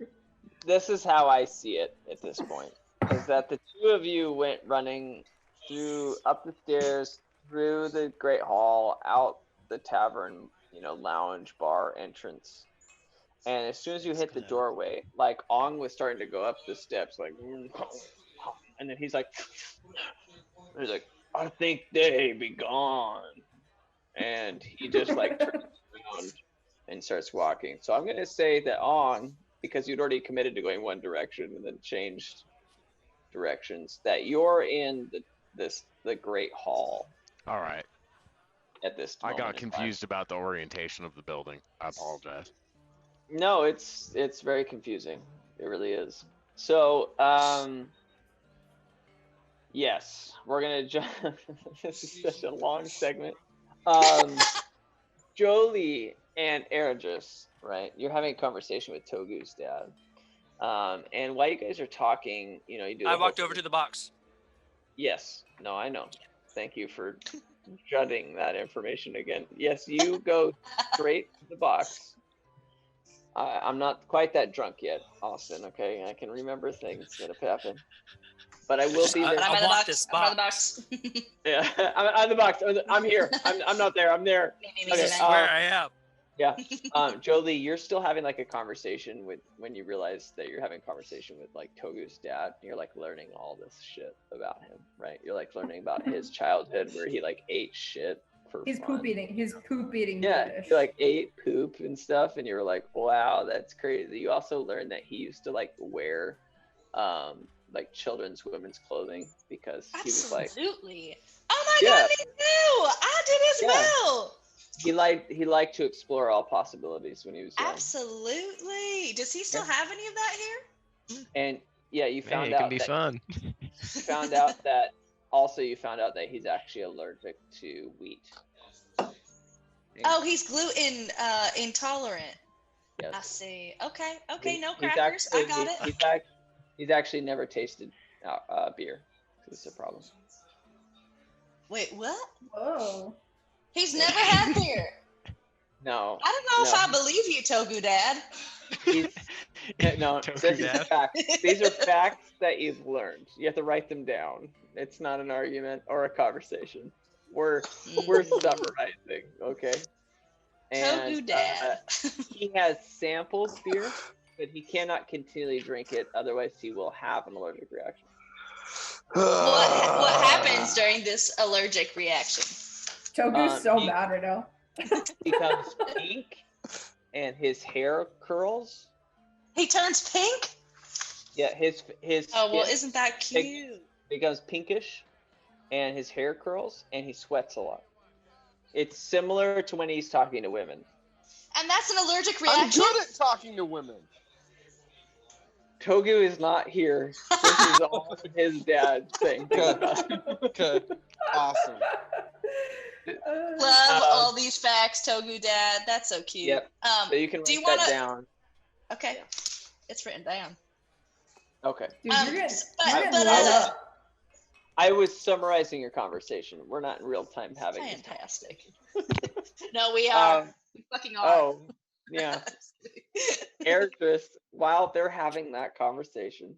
this is how I see it at this point, is that the two of you went running up the stairs, through the Great Hall, out the tavern, lounge bar entrance. And as soon as you hit the doorway, like Ong was starting to go up the steps, like, and then he's like, I think they be gone. And he just like turns around and starts walking. So I'm gonna say that Ong, because you'd already committed to going one direction and then changed directions, that you're in the Great Hall All right. at this I moment got in time. confused about the orientation of the building. I apologize. No, it's very confusing. It really is. So, yes, we're gonna jump. This is such a long segment. Jolie and Eragis, right? You're having a conversation with Togu's dad. And while you guys are talking, you do. I walked over to the box. Yes. No, I know. Thank you for jutting that information again. Yes, you go straight to the box. I'm not quite that drunk yet, Austin, okay? I can remember things that have happened. But I will be there. I'm I in the want box. this I'm in the box. Yeah, I'm in the box. I'm here. I'm not there. I'm there. Me, Okay, me. Swear I am. Yeah. Jolie, you're still having like a conversation when you realize that you're having a conversation with like Togu's dad. You're like learning all this shit about him, right? You're like learning about his childhood where he like ate shit for He's fun. poop eating. He's poop eating. Yeah, British. he like ate poop and stuff, and you were like, wow, that's crazy. You also learned that he used to like wear like children's women's clothing because he was like, Absolutely. Oh my Yeah. God, me too. I did as Yeah. well. he liked to explore all possibilities when he was young. Absolutely. Does he still have any of that here? And yeah, you Man, found it can out be that fun. you found out that also you found out that he's actually allergic to wheat. Oh, he's gluten intolerant. Yes. I see. Okay. Okay. He- No he's crackers. I actually- got he- it. He's actually never tasted beer. It's a problem. Wait, what? Whoa. He's never had beer. No. I don't know if No. I believe you, Togu Dad. No, Tofu this is dad. facts. These are facts that you've learned. You have to write them down. It's not an argument or a conversation. We're summarizing, okay? Togu Dad. He has sampled beer, but he cannot continually drink it. Otherwise, he will have an allergic reaction. What happens during this allergic reaction? Togu's so he- mad right now. He becomes pink, and his hair curls. He turns pink? Yeah, his Oh, well, skin isn't that cute? becomes pinkish, and his hair curls, and he sweats a lot. It's similar to when he's talking to women. And that's an allergic I'm reaction? good at talking to women. Togu is not here. This is all his dad saying. Good. Good. Awesome. Love all these facts, Togu Dad. That's so cute. Yep. So you can do you write that wanna- down. Okay. Yeah. It's written down. Okay. Dude, Um, you're getting, but- you're getting but, lit uh, up. I was summarizing your conversation. We're not in real time having this. Fantastic. No, we are. We fucking are. Oh, yeah. Eragis, while they're having that conversation,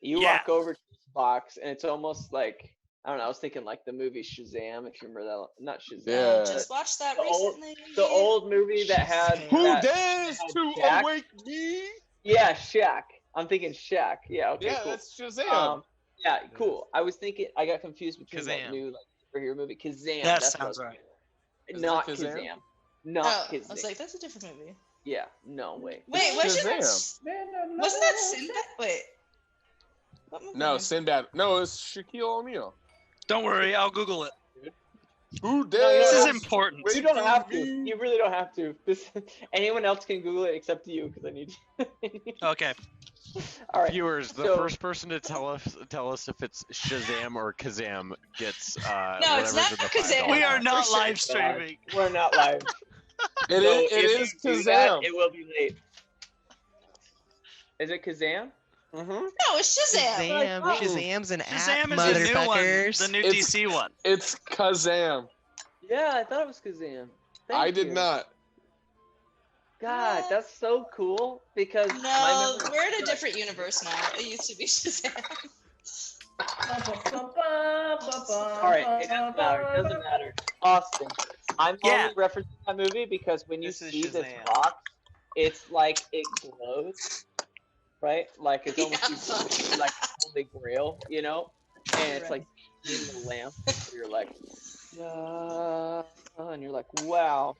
you Yeah. walk over to this box, and it's almost like, I don't know, I was thinking like the movie Shazam, if you remember that. Not Shazam. Yeah. but Just watched that the old- recently. the old movie that had Who that, dares to Jack? awake me? yeah, Shaq. I'm thinking Shaq. Yeah, okay, Yeah, cool. that's Shazam. Yeah, cool. I was thinking, I got confused between that Kazam. new like superhero movie, Kazam. That that's what I sounds was right. thinking. Is Not it Kazam? Kazam. Not Oh, Kazam. I was like, that's a different movie. Yeah, no, wait. Wait, wasn't that, Shazam. wasn't that Sinbad? Wait. What movie No, was it? Sinbad. No, it's Shaquille O'Neal. Don't worry, I'll Google it. Who No, dares? This is don't- important. You don't have to. You really don't have to. This anyone else can Google it except you because I need. Okay. All right. Viewers, the so- first person to tell us if it's Shazam or Kazam gets No, it's whatever's not in the Kazam. $5 We are for not sure. live streaming. We're not live. It So is. It if is you do that, Kazam. it will be late. Is it Kazam? Mm-hmm. No, it's Shazam. Shazam. Oh. Shazam's an Shazam app, is the new one, motherfuckers. the new It's- DC one. It's Kazam. Yeah, I thought it was Kazam. Thank I did you. not. God, that's so cool because my No, memory we're in a sucks. different universe now. It used to be Shazam. All right, it doesn't matter. It doesn't matter. Austin, I'm Yeah. only referencing that movie because when you This is see this Shazam. box, it's like it glows, right? Like it's almost Yeah. like Holy Grail, you know? And it's Right. like in the lamp. So you're like, and you're like, wow.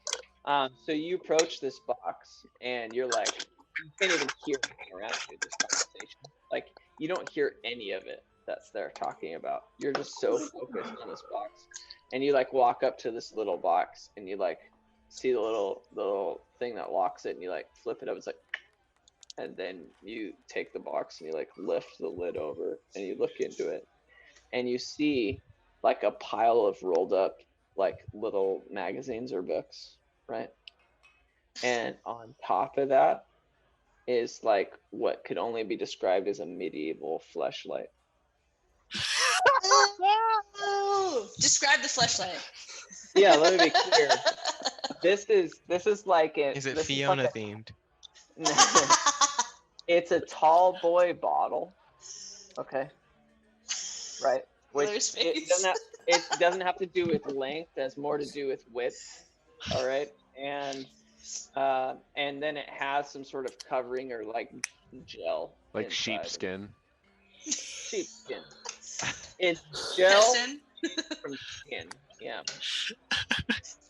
So you approach this box and you're like, you can't even hear anything around you, this conversation. Like you don't hear any of it that's they're talking about. You're just so focused on this box. And you like walk up to this little box and you like see the little thing that locks it and you like flip it up. It's like, and then you take the box and you like lift the lid over and you look into it and you see like a pile of rolled up like little magazines or books, right? And on top of that is like what could only be described as a medieval fleshlight. Ooh, describe the fleshlight. Yeah, let me be clear. This is like it. Is it this Fiona like themed? it's a tall boy bottle. Okay. Right. Which Miller's it face. doesn't have to do with length. It has more to do with width. All right. And then it has some sort of covering or like gel. Like inside. sheepskin. Sheepskin. It's gel Tessin. from skin. Yeah.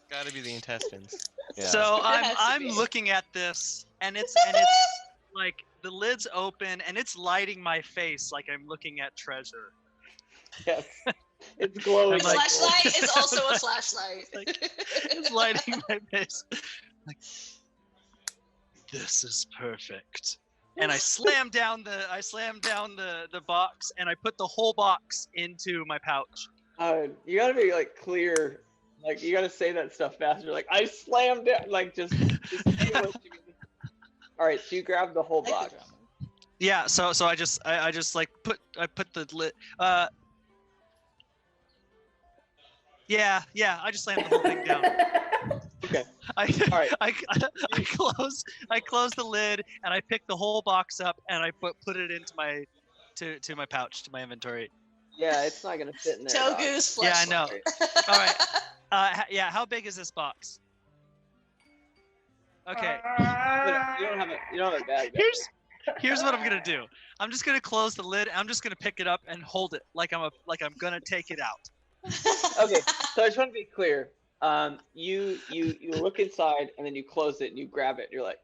Gotta be the intestines. Yeah. So has to I'm be. looking at this, and it's like the lid's open, and it's lighting my face like I'm looking at treasure. Yes. It's glowing I'm like like- Flashlight is also a flashlight. It's lighting my face. Like, this is perfect. And I slam down the box, and I put the whole box into my pouch. You gotta be like clear. Like you gotta say that stuff faster. Like I slammed it. Like just say what you mean. All right, so you grab the whole box. Yeah, so I just like put the lid. Yeah, I just slammed the whole thing down. Okay. I All right. I close the lid and I pick the whole box up and I put it into my to my pouch, to my inventory. Yeah, it's not gonna fit in there. dog. Togu's Yeah, I flashlight. know. All right. Yeah, how big is this box? Okay. You don't have a bag. Here's what I'm gonna do. I'm just gonna close the lid. I'm just gonna pick it up and hold it like I'm gonna take it out. Okay, so I just want to be clear. You look inside and then you close it and you grab it. You're like,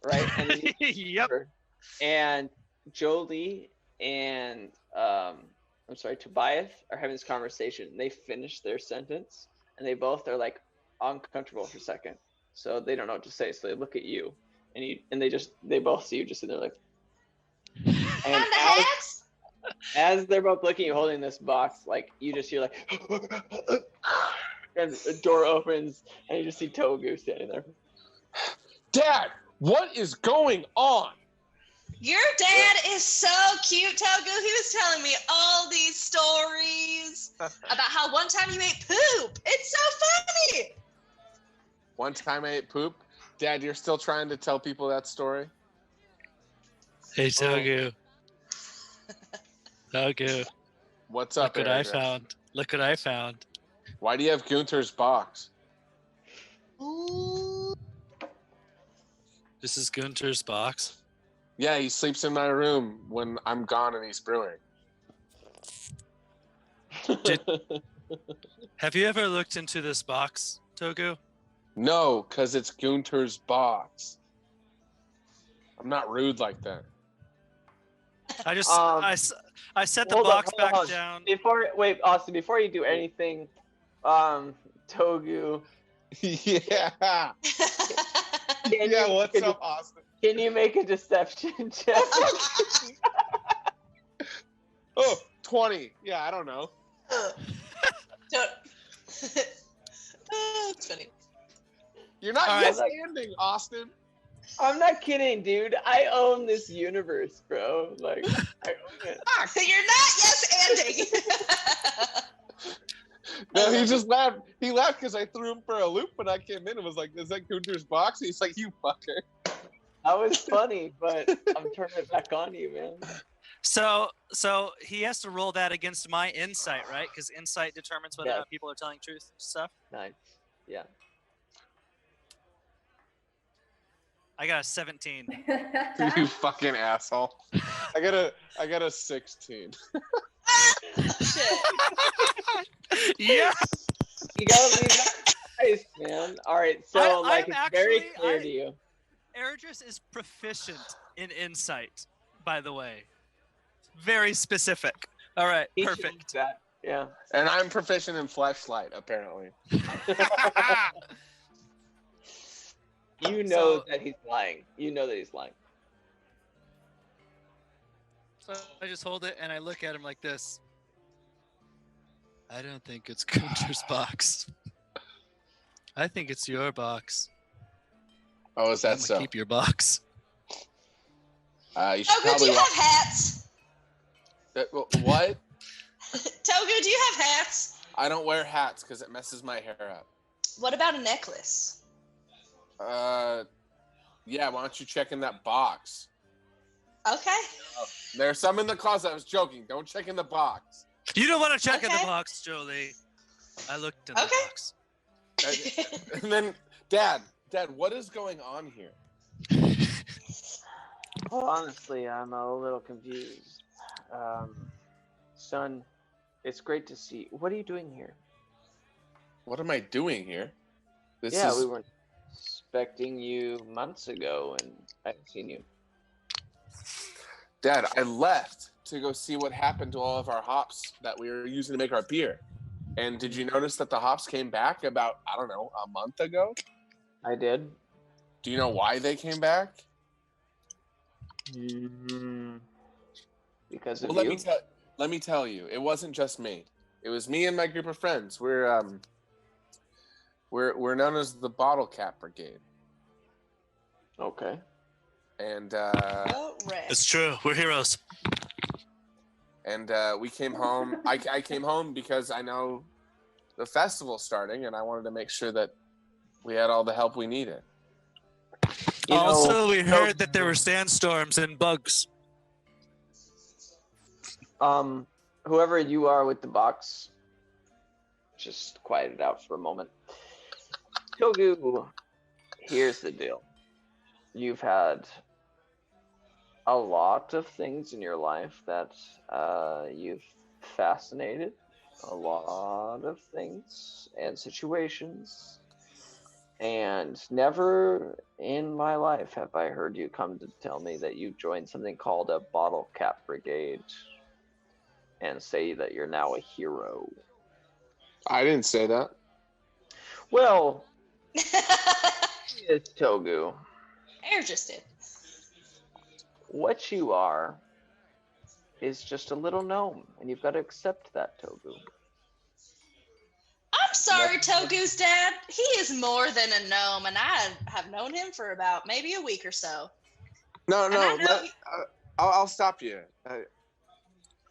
right? And then you Yep. And Jolie and I'm sorry, Tobias are having this conversation. They finish their sentence and they both are like uncomfortable for a second. So they don't know what to say. So they look at you and they both see you just sitting there like. And as they're both looking at you holding this box, like you just hear like and the door opens and you just see Togu standing there. Dad, what is going on? Your dad is so cute, Togu. He was telling me all these stories about how one time you ate poop. It's so funny. One time I ate poop. Dad, you're still trying to tell people that story? Hey Togu. Togu. What's up, Look what I Eric? found. Look what I found. Why do you have Gunther's box? This is Gunter's box. Yeah, he sleeps in my room when I'm gone and he's brewing. Have you ever looked into this box, Togu? No, because it's Gunther's box. I'm not rude like that. I just I set the Hold on, box hold back on. down. Wait, Austin, before you do anything, Togu, Yeah. can Yeah, you what's make a- up, Austin? Can you make a deception check? Oh, 20. Yeah, I don't know. Don't. Oh, it's funny. You're not All right. yes anding, Austin. I'm not kidding, dude. I own this universe, bro. Like, I own it. You're not yes anding. No, he just laughed. He laughed because I threw him for a loop when I came in and was like, "Is that Gunter's box?" He's like, "You fucker." That was funny, but I'm turning it back on you, man. So he has to roll that against my insight, right? Because insight determines whether or Yes. not people are telling truth stuff. Nice. Yeah. I got a 17. You fucking asshole. I got a 16. Shit. Yeah. You gotta leave that nice, man. All right, so I'm it's very actually- clear to you. Eridris is proficient in insight, by the way. Very specific. All right, He shows perfect. that. Yeah. And I'm proficient in flashlight, apparently. You know So- that he's lying. You know that he's lying. So I just hold it and I look at him like this. I don't think it's Gunter's box. I think it's your box. Oh, is I'm that gonna so? keep your box. You should Togu, do probably you have hats? What? Togu, do you have hats? I don't wear hats because it messes my hair up. What about a necklace? Yeah, why don't you check in that box? Okay. There's some in the closet. I was joking. Don't check in the box. You don't want to check in Okay. the box, Jolie. I looked in the Okay. box. And then, Dad, what is going on here? Well, honestly, I'm a little confused. Son, it's great to see. What are you doing here? What am I doing here? This Yeah, is we were expecting you months ago, and I haven't seen you. Dad, I left to go see what happened to all of our hops that we were using to make our beer. And did you notice that the hops came back about, I don't know, a month ago? I did. Do you know why they came back? Because of Well, you. let me tell you, it wasn't just me. It was me and my group of friends. We're known as the Bottlecap Brigade. Okay. And Correct. It's true. We're heroes. we came home. I came home because I know the festival's starting, and I wanted to make sure that we had all the help we needed. You know, Also, we heard that there were sandstorms and bugs. whoever you are with the box, just quiet it out for a moment. Togu, here's the deal. You've had a lot of things in your life that you've fascinated, a lot of things and situations, and never in my life have I heard you come to tell me that you joined something called a Bottlecap Brigade and say that you're now a hero. I didn't say that. Well, it's Togu. Air just did. What you are is just a little gnome, and you've got to accept that, Togu. I'm sorry, Togu's dad. He is more than a gnome, and I have known him for about maybe a week or so. No, And I know I'll stop you.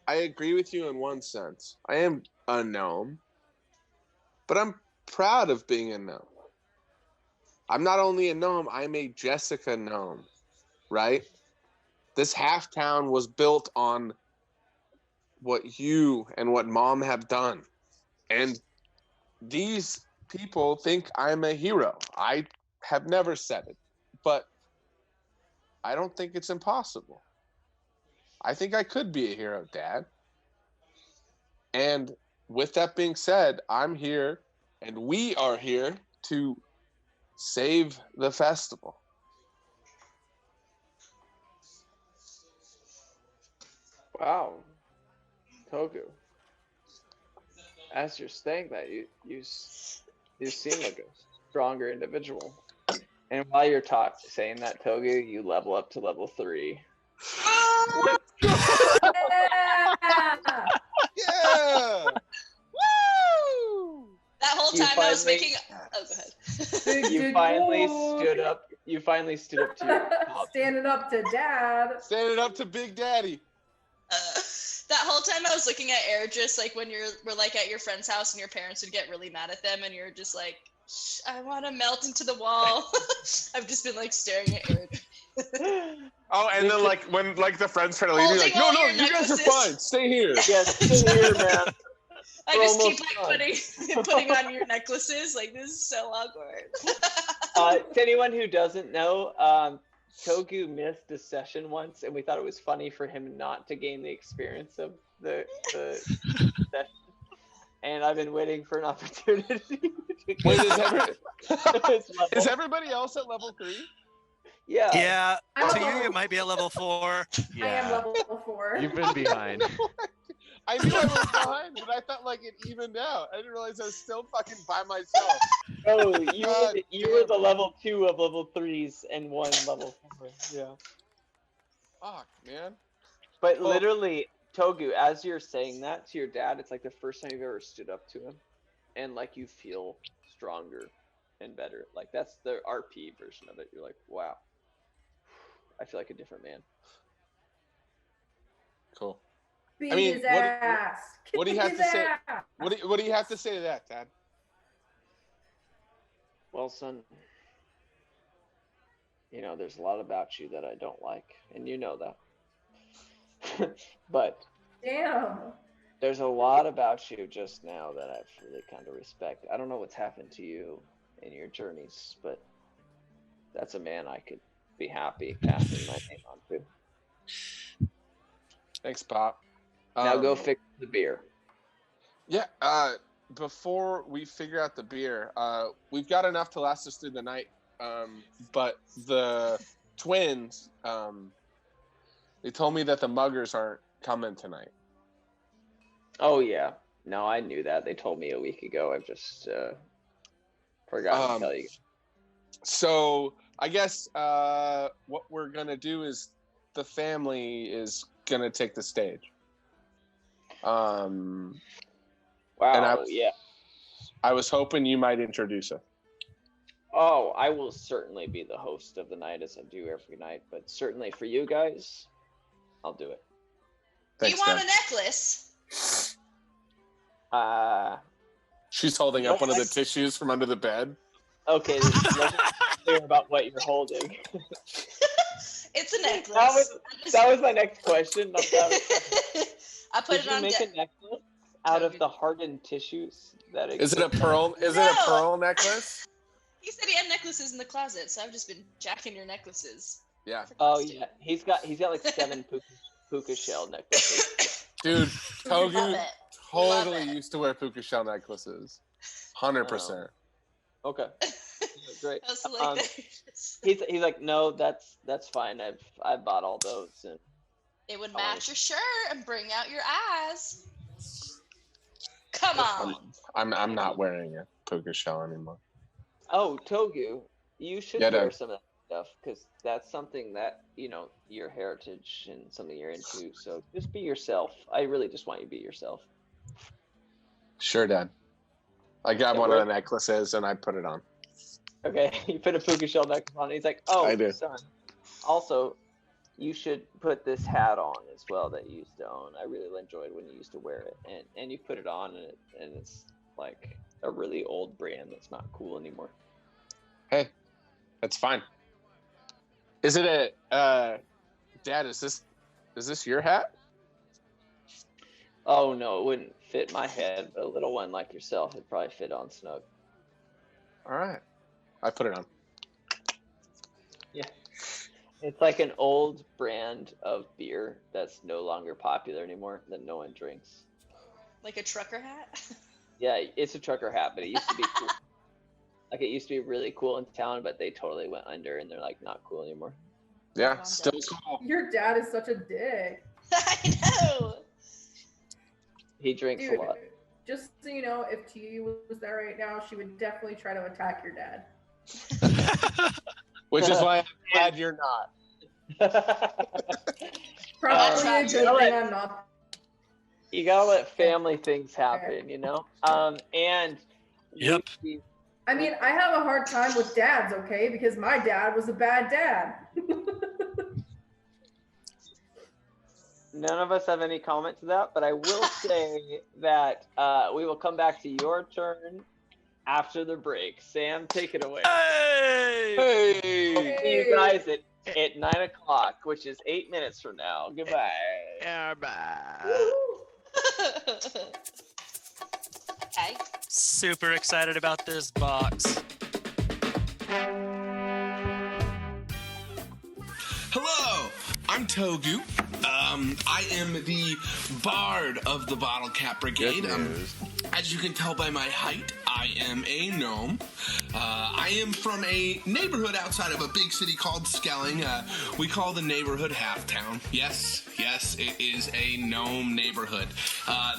I agree with you in one sense. I am a gnome, but I'm proud of being a gnome. I'm not only a gnome, I'm a Jessica gnome, right? This half town was built on what you and what Mom have done. And these people think I'm a hero. I have never said it, but I don't think it's impossible. I think I could be a hero, Dad. And with that being said, I'm here and we are here to save the festival. Wow, Togu. As you're saying that, you seem like a stronger individual. And while you're saying that, Togu, you level up to level 3. Yeah! Yeah! Woo! That whole You time I was finally- making. Oh, go ahead. You finally stood up. You finally stood up to your pop. Standing up to dad. Standing up to Big Daddy. That whole time I was looking at Air, just like when we're like at your friend's house and your parents would get really mad at them, and you're just like, I want to melt into the wall. I've just been like staring at Air. Oh, and then like when like the friends try to leave, you're like, no, you guys are fine. Stay here. Yes, stay here, man. I We're just keep almost like putting on your necklaces. Like, this is so awkward. To anyone who doesn't know, Togu missed a session once, and we thought it was funny for him not to gain the experience of the session. And I've been waiting for an opportunity. Wait, is everybody else at level 3? Yeah. Yeah. I'm To level- you, it might be a level 4. I am level 4. You've been behind. I knew I was behind, but I thought like it evened out. I didn't realize I was still fucking by myself. Oh, you were the damn. level 2 of level 3s and 1 level 4. Yeah. Fuck, man. But literally, Togu, as you're saying that to your dad, it's like the first time you've ever stood up to him, and like you feel stronger and better. Like that's the RP version of it. You're like, wow, I feel like a different man. Cool. Beat I mean, his ass. what do you Kick have his to say? ass. What do you have to say to that, Dad? Well, son, you know, there's a lot about you that I don't like, and you know that. But Damn. there's a lot about you just now that I've really kind of respect. I don't know what's happened to you in your journeys, but that's a man I could be happy passing my name on to. Thanks, Pop. Now go fix the beer. Yeah. Before we figure out the beer, we've got enough to last us through the night. But the twins, they told me that the muggers aren't coming tonight. Oh yeah, no, I knew that. They told me a week ago. I've just forgot to tell you. So I guess what we're gonna do is the family is gonna take the stage. Wow, and yeah. I was hoping you might introduce us. Oh, I will certainly be the host of the night as I do every night, but certainly for you guys, I'll do it. Thanks, you want Dad. a necklace? She's holding up one of the tissues from under the bed. Okay, this wasn't clear about what you're holding. It's a necklace. That was my next question. I put Did it you on make deck. a necklace out of the hardened tissues that Is it a exist? pearl? Is it a No. pearl necklace? He said he had necklaces in the closet, so I've just been jacking your necklaces. Yeah. Oh yeah, he's got like 7 puka shell necklaces. Dude, Love Togu it. totally Love it. used to wear puka shell necklaces. 100%. Okay, great. I was like, He's like, no, that's fine. I've bought all those, and it would match your shirt and bring out your eyes. Come on. I'm not wearing a puka shell anymore. oh, Togu, you should Yeah, wear Dad. some of that stuff because that's something that your heritage and something you're into. So just be yourself. I really just want you to be yourself. Sure, Dad. I grabbed Yeah, one where- of the necklaces and I put it on. Okay, you put a puka shell necklace on. And he's like, oh, I do. son. Also, you should put this hat on as well that you used to own. I really enjoyed when you used to wear it, and you put it on, and it's like a really old brand that's not cool anymore. Hey, that's fine. Is it a Dad, is this your hat? Oh no, it wouldn't fit my head, but a little one like yourself would probably fit on snug. All right. I put it on. Yeah. It's like an old brand of beer that's no longer popular anymore that no one drinks. Like a trucker hat? Yeah, it's a trucker hat, but it used to be cool. Like it used to be really cool in town, but they totally went under and they're like not cool anymore. Yeah, still cool. Your dad is such a dick. I know. He drinks Dude, a lot. just so you know, if TU was there right now, she would definitely try to attack your dad. Which is why I'm glad you're not. Probably a good you know thing what? I'm not. You gotta let family things happen, you know? And Yep. I I mean, I have a hard time with dads, okay? Because my dad was a bad dad. None of us have any comment to that, but I will say that we will come back to your turn after the break. Sam, take it away. Hey! Hey! See you guys at 9 o'clock, which is 8 minutes from now. Goodbye. Yeah, bye. Okay. Super excited about this box. Hello, I'm Togu. I am the bard of the Bottlecap Brigade. Good news. As you can tell by my height, I am a gnome. I am from a neighborhood outside of a big city called Skelling. We call the neighborhood Halftown. Yes, it is a gnome neighborhood.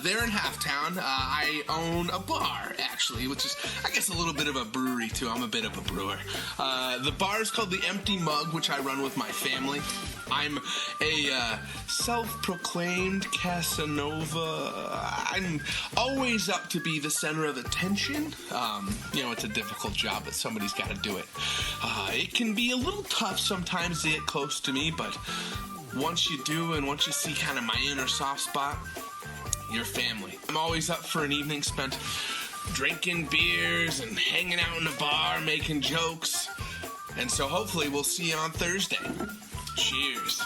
There in Halftown, I own a bar, actually, which is, I guess, a little bit of a brewery, too. I'm a bit of a brewer. The bar is called the Empty Mug, which I run with my family. I'm a self-proclaimed Casanova. I'm always up to be the center of attention. It's a difficult job, but somebody's got to do it. It can be a little tough sometimes to get close to me, but once you do and once you see kind of my inner soft spot, you're family. I'm always up for an evening spent drinking beers and hanging out in the bar, making jokes. And so hopefully we'll see you on Thursday. Cheers.